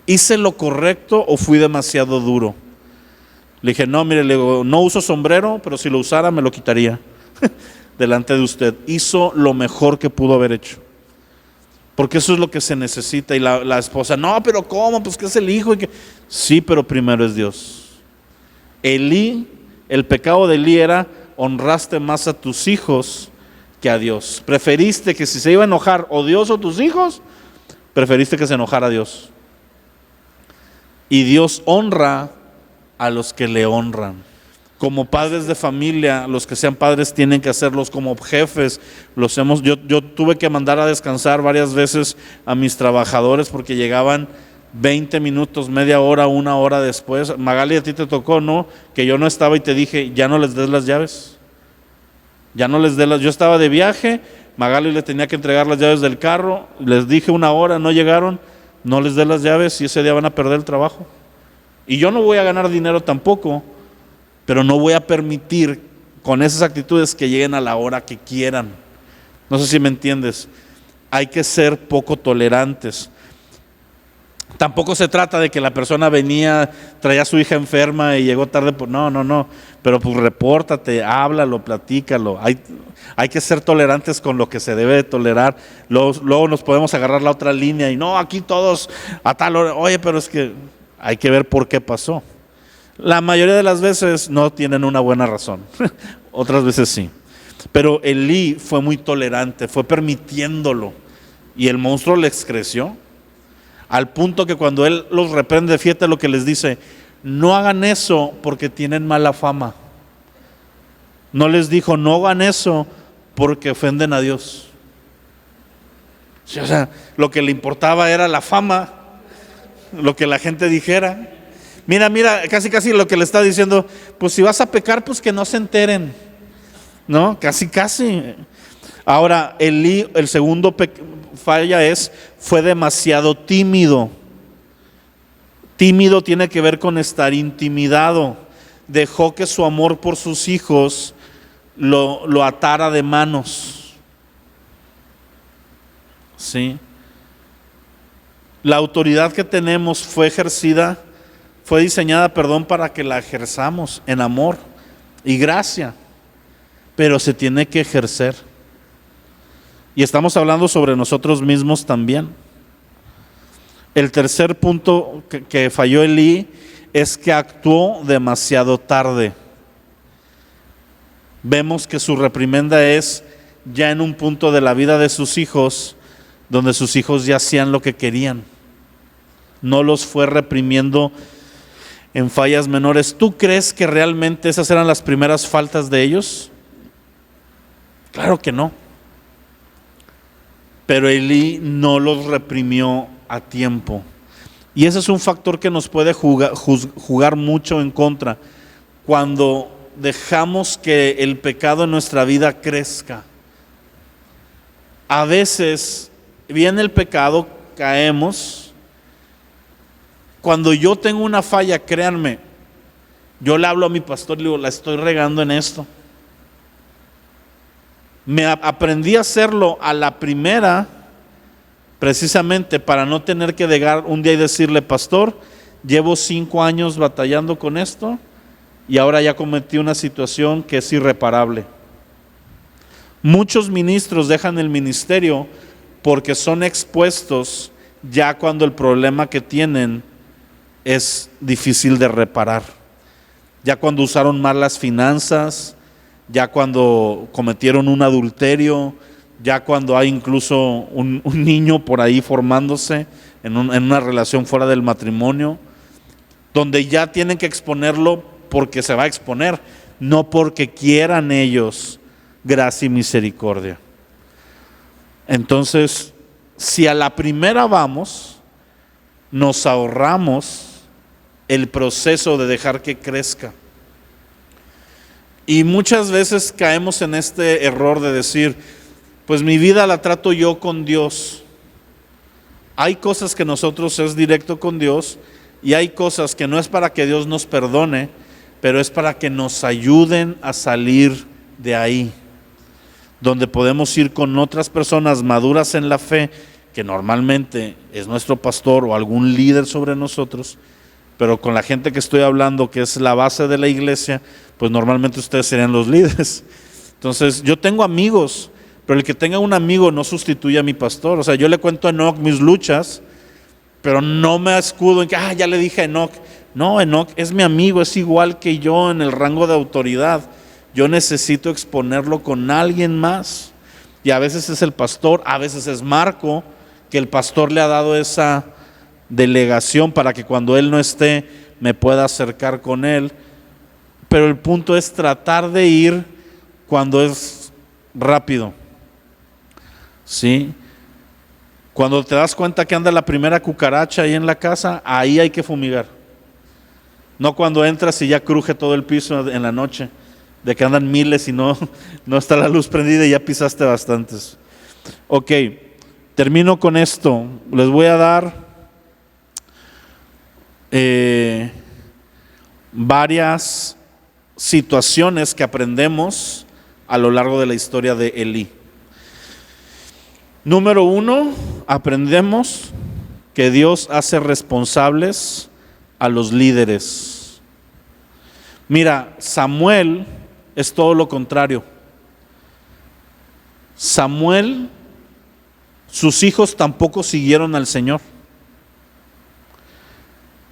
¿Hice lo correcto o fui demasiado duro? Le dije, no, mire, le digo, no uso sombrero, pero si lo usara me lo quitaría delante de usted. Hizo lo mejor que pudo haber hecho, porque eso es lo que se necesita. Y la esposa, no, pero ¿cómo? Pues que es el hijo. Sí, pero primero es Dios. El pecado de Elí era, honraste más a tus hijos que a Dios. Preferiste que si se iba a enojar o Dios o tus hijos, preferiste que se enojara Dios. Y Dios honra a los que le honran. Como padres de familia, los que sean padres tienen que hacerlos. Como jefes, yo tuve que mandar a descansar varias veces a mis trabajadores porque llegaban 20 minutos, media hora, 1 hora después. Magali, a ti te tocó, ¿no? Que yo no estaba y te dije, ya no les des las llaves. Ya no les yo estaba de viaje, Magali le tenía que entregar las llaves del carro, les dije 1 hora, no llegaron, no les dé las llaves y ese día van a perder el trabajo. Y yo no voy a ganar dinero tampoco, pero no voy a permitir con esas actitudes que lleguen a la hora que quieran. No sé si me entiendes. Hay que ser poco tolerantes. Tampoco se trata de que la persona venía, traía a su hija enferma y llegó tarde. No. Pero pues repórtate, háblalo, platícalo. Hay que ser tolerantes con lo que se debe de tolerar. Luego nos podemos agarrar la otra línea y no, aquí todos a tal hora. Oye, pero es que hay que ver por qué pasó. La mayoría de las veces no tienen una buena razón. Otras veces sí. Pero Elí fue muy tolerante, fue permitiéndolo. Y el monstruo les creció. Al punto que cuando él los reprende, fíjate lo que les dice: no hagan eso porque tienen mala fama. No les dijo, no hagan eso porque ofenden a Dios. O sea, lo que le importaba era la fama, lo que la gente dijera. Mira, casi lo que le está diciendo, pues si vas a pecar, pues que no se enteren. ¿No? Casi. Ahora, Elí, el segundo falla fue demasiado tímido. Tímido tiene que ver con estar intimidado. Dejó que su amor por sus hijos lo atara de manos. ¿Sí? La autoridad que tenemos fue diseñada, para que la ejerzamos en amor y gracia, pero se tiene que ejercer. Y estamos hablando sobre nosotros mismos también. El tercer punto que falló Elí es que actuó demasiado tarde. Vemos que su reprimenda es ya en un punto de la vida de sus hijos, donde sus hijos ya hacían lo que querían. No los fue reprimiendo en fallas menores. ¿Tú crees que realmente esas eran las primeras faltas de ellos? Claro que no. Pero Elí no los reprimió a tiempo. Y ese es un factor que nos puede jugar mucho en contra. Cuando dejamos que el pecado en nuestra vida crezca. A veces viene el pecado, caemos. Cuando yo tengo una falla, créanme, yo le hablo a mi pastor y le digo, la estoy regando en esto. Aprendí a hacerlo a la primera, precisamente para no tener que llegar un día y decirle, pastor, llevo 5 años batallando con esto y ahora ya cometí una situación que es irreparable. Muchos ministros dejan el ministerio porque son expuestos ya cuando el problema que tienen es difícil de reparar. Ya cuando usaron mal las finanzas, ya cuando cometieron un adulterio, ya cuando hay incluso un niño por ahí formándose en una relación fuera del matrimonio, donde ya tienen que exponerlo porque se va a exponer, no porque quieran ellos gracia y misericordia. Entonces, si a la primera vamos, nos ahorramos el proceso de dejar que crezca. Y muchas veces caemos en este error de decir, pues mi vida la trato yo con Dios. Hay cosas que nosotros es directo con Dios y hay cosas que no es para que Dios nos perdone, pero es para que nos ayuden a salir de ahí, donde podemos ir con otras personas maduras en la fe, que normalmente es nuestro pastor o algún líder sobre nosotros, pero con la gente que estoy hablando, que es la base de la iglesia, pues normalmente ustedes serían los líderes. Entonces, yo tengo amigos, pero el que tenga un amigo no sustituye a mi pastor. O sea, yo le cuento a Enoch mis luchas, pero no me escudo en que, ya le dije a Enoch. No, Enoch es mi amigo, es igual que yo en el rango de autoridad. Yo necesito exponerlo con alguien más. Y a veces es el pastor, a veces es Marco, que el pastor le ha dado esa delegación para que cuando él no esté me pueda acercar con él. Pero el punto es tratar de ir cuando es rápido, ¿sí? Cuando te das cuenta que anda la primera cucaracha ahí en la casa, ahí hay que fumigar. No cuando entras y ya cruje todo el piso en la noche, de que andan miles y no está la luz prendida y ya pisaste bastantes. Ok, termino con esto. Les voy a dar varias situaciones que aprendemos a lo largo de la historia de Elí. Número 1, aprendemos que Dios hace responsables a los líderes. Mira, Samuel es todo lo contrario. Samuel, sus hijos tampoco siguieron al Señor.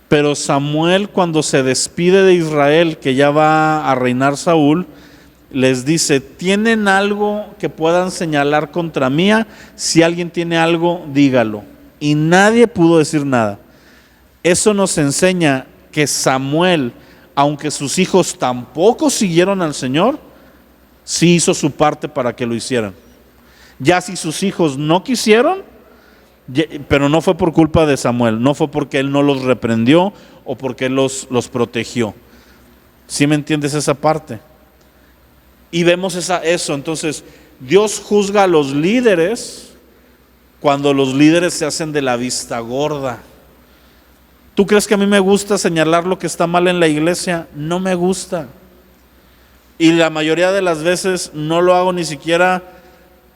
Pero Samuel, cuando se despide de Israel, que ya va a reinar Saúl, les dice, ¿tienen algo que puedan señalar contra mí? Si alguien tiene algo, dígalo. Y nadie pudo decir nada. Eso nos enseña que Samuel, aunque sus hijos tampoco siguieron al Señor, sí hizo su parte para que lo hicieran. Ya si sus hijos no quisieron, pero no fue por culpa de Samuel, no fue porque él no los reprendió o porque él los protegió. ¿Sí me entiendes esa parte? Y vemos eso, entonces Dios juzga a los líderes cuando los líderes se hacen de la vista gorda. ¿Tú crees que a mí me gusta señalar lo que está mal en la iglesia? No me gusta. Y la mayoría de las veces no lo hago ni siquiera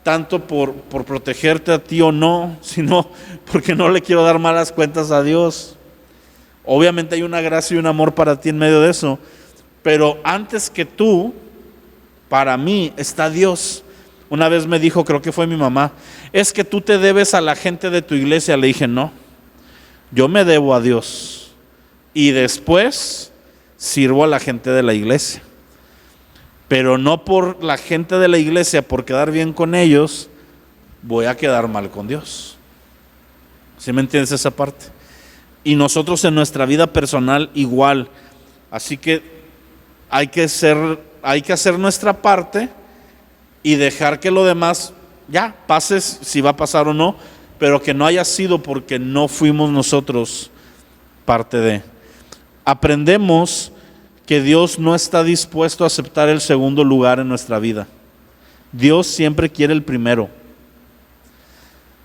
tanto por protegerte a ti o no, sino porque no le quiero dar malas cuentas a Dios. Obviamente hay una gracia y un amor para ti en medio de eso, pero antes que tú, para mí está Dios. Una vez me dijo, creo que fue mi mamá, es que tú te debes a la gente de tu iglesia. Le dije, no, yo me debo a Dios y después sirvo a la gente de la iglesia. Pero no por la gente de la iglesia, por quedar bien con ellos, voy a quedar mal con Dios. ¿Sí me entiendes esa parte? Y nosotros en nuestra vida personal igual. Así que hay que hacer nuestra parte y dejar que lo demás ya pases, si va a pasar o no, pero que no haya sido porque no fuimos nosotros parte de. Aprendemos que Dios no está dispuesto a aceptar el segundo lugar en nuestra vida. Dios siempre quiere el primero.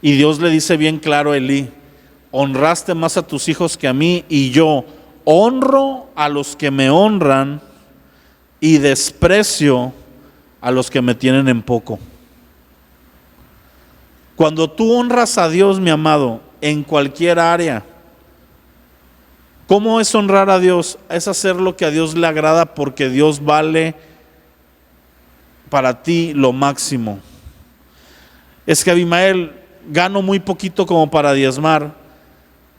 Y Dios le dice bien claro a Elí, honraste más a tus hijos que a mí, y yo honro a los que me honran y desprecio a los que me tienen en poco. Cuando tú honras a Dios, mi amado, en cualquier área, ¿cómo es honrar a Dios? Es hacer lo que a Dios le agrada, porque Dios vale para ti lo máximo. Es que, Abimael, gano muy poquito como para diezmar.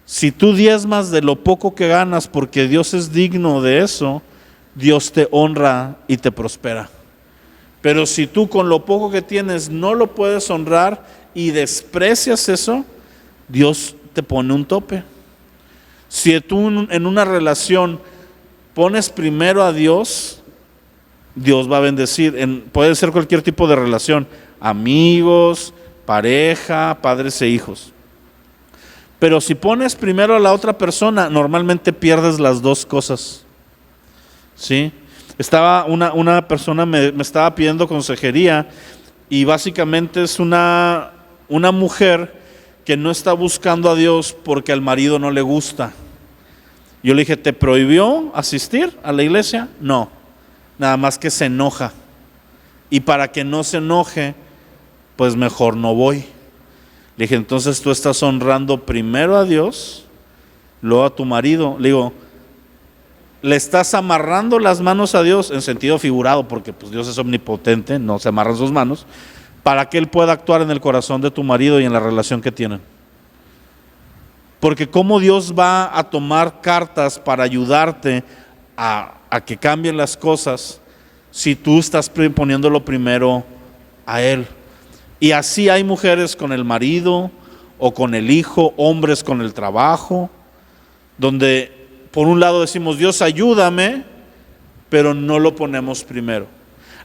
Si tú diezmas de lo poco que ganas porque Dios es digno de eso, Dios te honra y te prospera. Pero si tú con lo poco que tienes no lo puedes honrar y desprecias eso, Dios te pone un tope. Si tú en una relación pones primero a Dios, Dios va a bendecir. Puede ser cualquier tipo de relación, amigos, pareja, padres e hijos. Pero si pones primero a la otra persona, normalmente pierdes las dos cosas. ¿Sí? Una persona me estaba pidiendo consejería y básicamente es una mujer que no está buscando a Dios porque al marido no le gusta. Yo le dije, ¿te prohibió asistir a la iglesia? No, nada más que se enoja. Y para que no se enoje, pues mejor no voy. Le dije, entonces tú estás honrando primero a Dios, luego a tu marido. Le digo, le estás amarrando las manos a Dios en sentido figurado, porque pues Dios es omnipotente, no se amarran sus manos, para que Él pueda actuar en el corazón de tu marido y en la relación que tienen. Porque cómo Dios va a tomar cartas para ayudarte a que cambien las cosas si tú estás poniéndolo primero a Él. Y así hay mujeres con el marido o con el hijo, hombres con el trabajo, donde por un lado decimos, Dios ayúdame, pero no lo ponemos primero.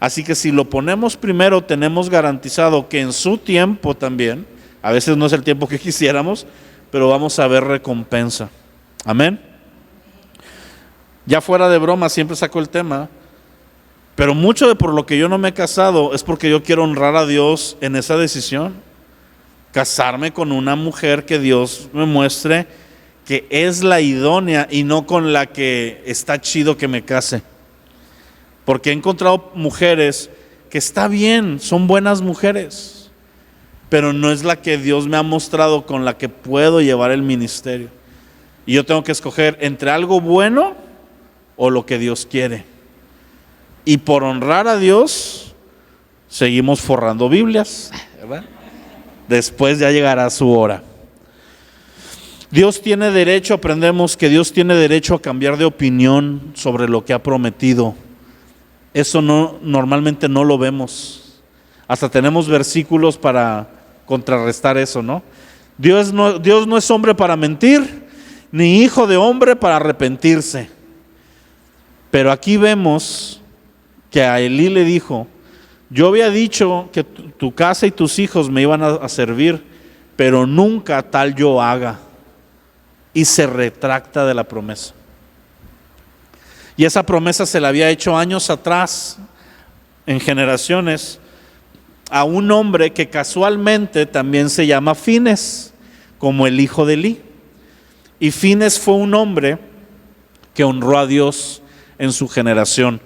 Así que si lo ponemos primero, tenemos garantizado que en su tiempo también, a veces no es el tiempo que quisiéramos, pero vamos a ver recompensa. Amén. Ya fuera de broma, siempre saco el tema, pero mucho de por lo que yo no me he casado es porque yo quiero honrar a Dios en esa decisión. Casarme con una mujer que Dios me muestre que es la idónea y no con la que está chido que me case. Porque he encontrado mujeres que está bien, son buenas mujeres, pero no es la que Dios me ha mostrado con la que puedo llevar el ministerio. Y yo tengo que escoger entre algo bueno o lo que Dios quiere. Y por honrar a Dios, seguimos forrando Biblias, ¿verdad? Después ya llegará su hora. Dios tiene derecho, aprendemos que Dios tiene derecho a cambiar de opinión sobre lo que ha prometido. Eso normalmente no lo vemos. Hasta tenemos versículos para contrarrestar eso, ¿no? Dios no es hombre para mentir, ni hijo de hombre para arrepentirse. Pero aquí vemos que a Elí le dijo, yo había dicho que tu casa y tus hijos me iban a servir, pero nunca tal yo haga. Y se retracta de la promesa. Y esa promesa se la había hecho años atrás, en generaciones, a un hombre que casualmente también se llama Fines, como el hijo de Elí. Y Fines fue un hombre que honró a Dios en su generación.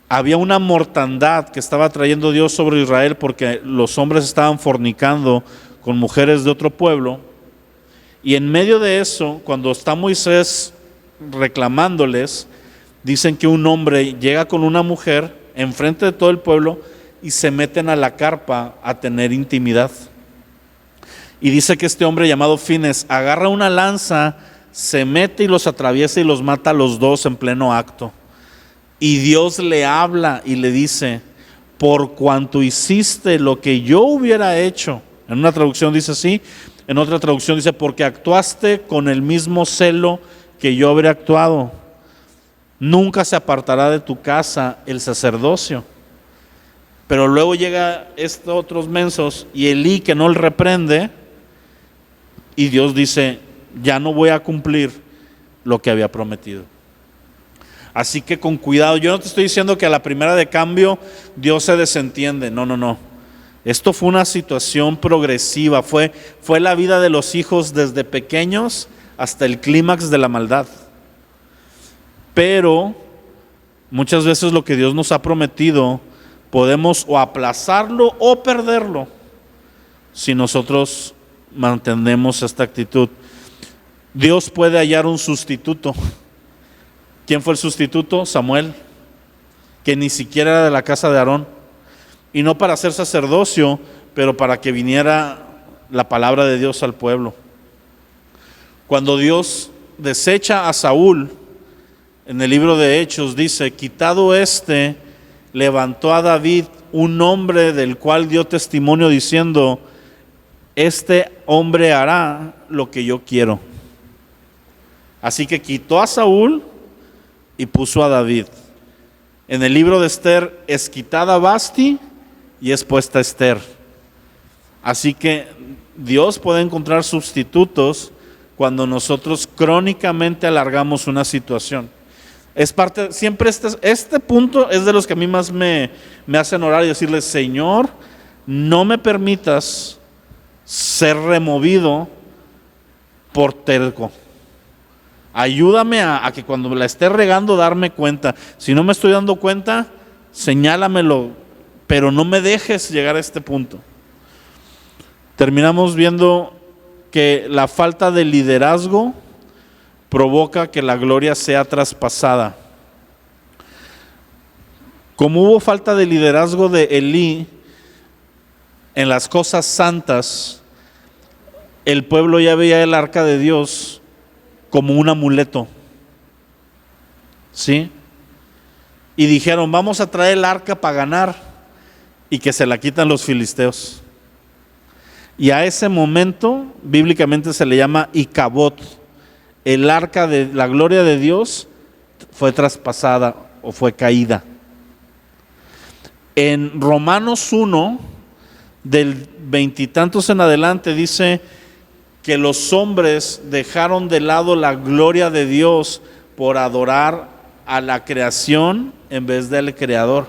Había una mortandad que estaba trayendo Dios sobre Israel porque los hombres estaban fornicando con mujeres de otro pueblo. Y en medio de eso, cuando está Moisés reclamándoles, dicen que un hombre llega con una mujer enfrente de todo el pueblo y se meten a la carpa a tener intimidad. Y dice que este hombre llamado Fines agarra una lanza, se mete y los atraviesa y los mata a los dos en pleno acto. Y Dios le habla y le dice, por cuanto hiciste lo que yo hubiera hecho. En una traducción dice así, en otra traducción dice, porque actuaste con el mismo celo que yo habría actuado. Nunca se apartará de tu casa el sacerdocio. Pero luego llega estos otros mensos y Elí que no le reprende y Dios dice, ya no voy a cumplir lo que había prometido. Así que con cuidado, yo no te estoy diciendo que a la primera de cambio Dios se desentiende, no. Esto fue una situación progresiva, fue la vida de los hijos desde pequeños hasta el clímax de la maldad. Pero muchas veces lo que Dios nos ha prometido podemos o aplazarlo o perderlo si nosotros mantenemos esta actitud. Dios puede hallar un sustituto. ¿Quién fue el sustituto? Samuel, que ni siquiera era de la casa de Aarón, y no para ser sacerdocio, pero para que viniera la palabra de Dios al pueblo. Cuando Dios desecha a Saúl, en el libro de Hechos dice, quitado este, levantó a David un hombre del cual dio testimonio diciendo, este hombre hará lo que yo quiero. Así que quitó a Saúl y puso a David. En el libro de Esther es quitada Basti y es puesta Esther. Así que Dios puede encontrar sustitutos cuando nosotros crónicamente alargamos una situación. Es parte, siempre este punto es de los que a mí más me hacen orar y decirle: Señor, no me permitas ser removido por terco. Ayúdame a que cuando la esté regando darme cuenta. Si no me estoy dando cuenta, señálamelo, pero no me dejes llegar a este punto. Terminamos viendo que la falta de liderazgo provoca que la gloria sea traspasada. Como hubo falta de liderazgo de Elí en las cosas santas, el pueblo ya veía el arca de Dios como un amuleto, ¿sí? Y dijeron: vamos a traer el arca para ganar, y que se la quitan los filisteos. Y a ese momento bíblicamente se le llama Icabod. El arca de la gloria de Dios fue traspasada o fue caída. En Romanos 1, del 20 y tantos en adelante, dice que los hombres dejaron de lado la gloria de Dios por adorar a la creación en vez del Creador.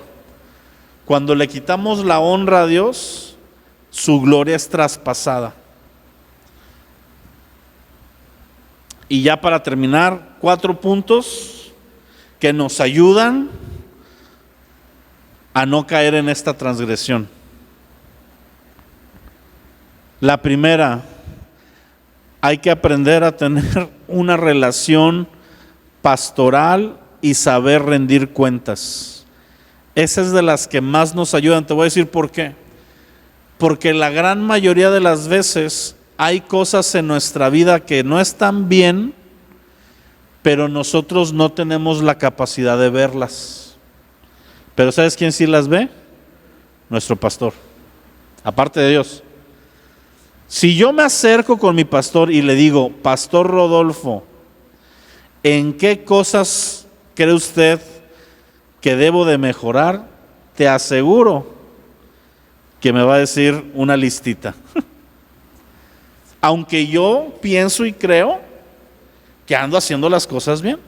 Cuando le quitamos la honra a Dios, su gloria es traspasada. Y ya para terminar, 4 puntos que nos ayudan a no caer en esta transgresión. La primera: hay que aprender a tener una relación pastoral y saber rendir cuentas. Esa es de las que más nos ayudan. Te voy a decir por qué. Porque la gran mayoría de las veces hay cosas en nuestra vida que no están bien, pero nosotros no tenemos la capacidad de verlas. Pero ¿sabes quién sí las ve? Nuestro pastor, aparte de Dios. Si yo me acerco con mi pastor y le digo: Pastor Rodolfo, ¿en qué cosas cree usted que debo de mejorar? Te aseguro que me va a decir una listita. Aunque yo pienso y creo que ando haciendo las cosas bien.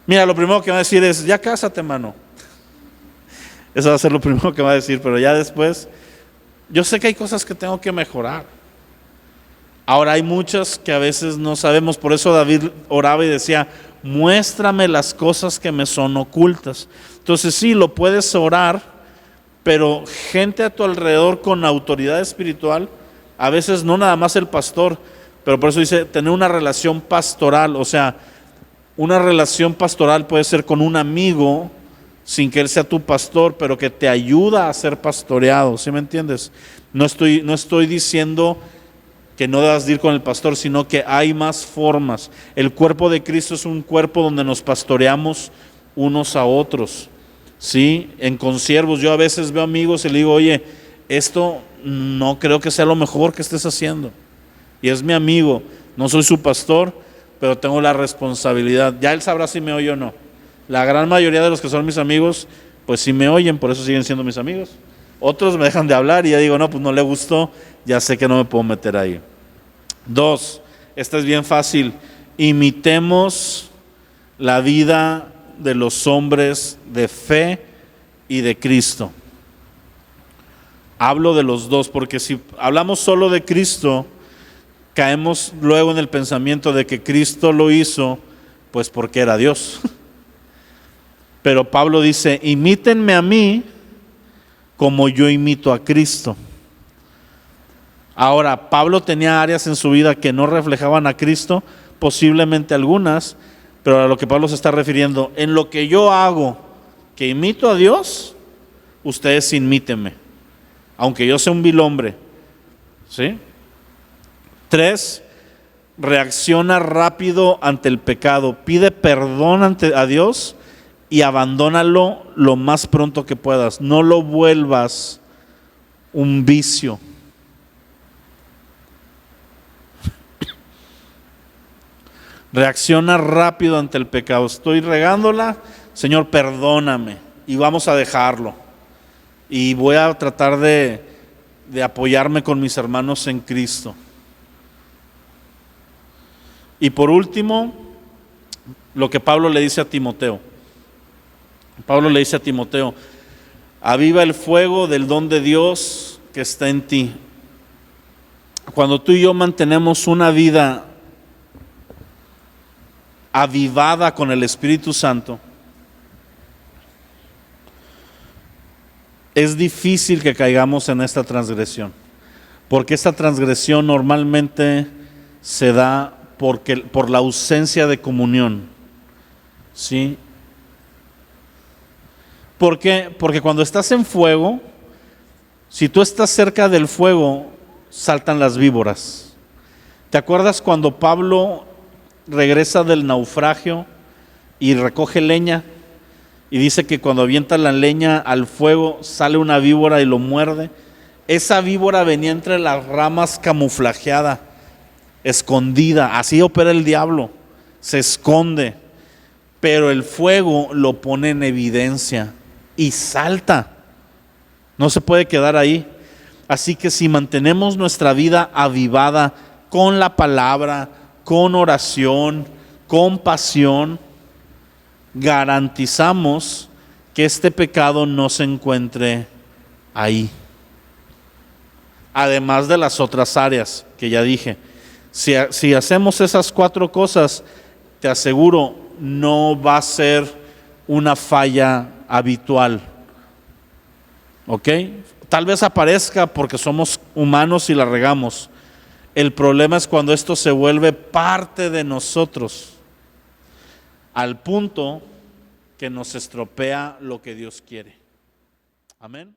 Mira, lo primero que va a decir es: ya cásate, mano. Eso va a ser lo primero que va a decir, pero ya después, yo sé que hay cosas que tengo que mejorar. Ahora, hay muchas que a veces no sabemos. Por eso David oraba y decía: muéstrame las cosas que me son ocultas. Entonces sí, lo puedes orar, pero gente a tu alrededor con autoridad espiritual, a veces no nada más el pastor, pero por eso dice tener una relación pastoral. O sea, una relación pastoral puede ser con un amigo sin que él sea tu pastor, pero que te ayuda a ser pastoreado. ¿Sí me entiendes? No estoy diciendo que no debas de ir con el pastor, sino que hay más formas. El cuerpo de Cristo es un cuerpo donde nos pastoreamos unos a otros. Sí, en consiervos. Yo a veces veo amigos y le digo: oye, esto no creo que sea lo mejor que estés haciendo. Y es mi amigo, no soy su pastor, pero tengo la responsabilidad. Ya él sabrá si me oye o no. La gran mayoría de los que son mis amigos, pues sí me oyen, por eso siguen siendo mis amigos. Otros me dejan de hablar y ya digo: no, pues no le gustó, ya sé que no me puedo meter ahí. 2, esta es bien fácil: imitemos la vida de los hombres de fe y de Cristo. Hablo de los dos, porque si hablamos solo de Cristo, caemos luego en el pensamiento de que Cristo lo hizo pues porque era Dios. Pero Pablo dice: imítenme a mí como yo imito a Cristo. Ahora, Pablo tenía áreas en su vida que no reflejaban a Cristo, posiblemente algunas, pero a lo que Pablo se está refiriendo: en lo que yo hago, que imito a Dios, ustedes imítenme, aunque yo sea un vil hombre. ¿Sí? 3, reacciona rápido ante el pecado, pide perdón a Dios y abandónalo lo más pronto que puedas. No lo vuelvas un vicio. Reacciona rápido ante el pecado. Estoy regándola, Señor, perdóname, y vamos a dejarlo. Y voy a tratar de de apoyarme con mis hermanos en Cristo. Y por último, lo que Pablo le dice a Timoteo. Pablo le dice a Timoteo: aviva el fuego del don de Dios que está en ti. Cuando tú y yo mantenemos una vida avivada con el Espíritu Santo, es difícil que caigamos en esta transgresión, porque esta transgresión normalmente se da por la ausencia de comunión, ¿sí? ¿Por qué? Porque cuando estás en fuego, si tú estás cerca del fuego, saltan las víboras. ¿Te acuerdas cuando Pablo regresa del naufragio y recoge leña? Y dice que cuando avienta la leña al fuego sale una víbora y lo muerde. Esa víbora venía entre las ramas camuflajeada, escondida. Así opera el diablo, se esconde. Pero el fuego lo pone en evidencia y salta. No se puede quedar ahí. Así que si mantenemos nuestra vida avivada con la palabra, con oración, con pasión, garantizamos que este pecado no se encuentre ahí. Además de las otras áreas que ya dije. Si hacemos esas 4 cosas, te aseguro, no va a ser una falla habitual. ¿Ok? Tal vez aparezca porque somos humanos y la regamos. El problema es cuando esto se vuelve parte de nosotros, al punto que nos estropea lo que Dios quiere. Amén.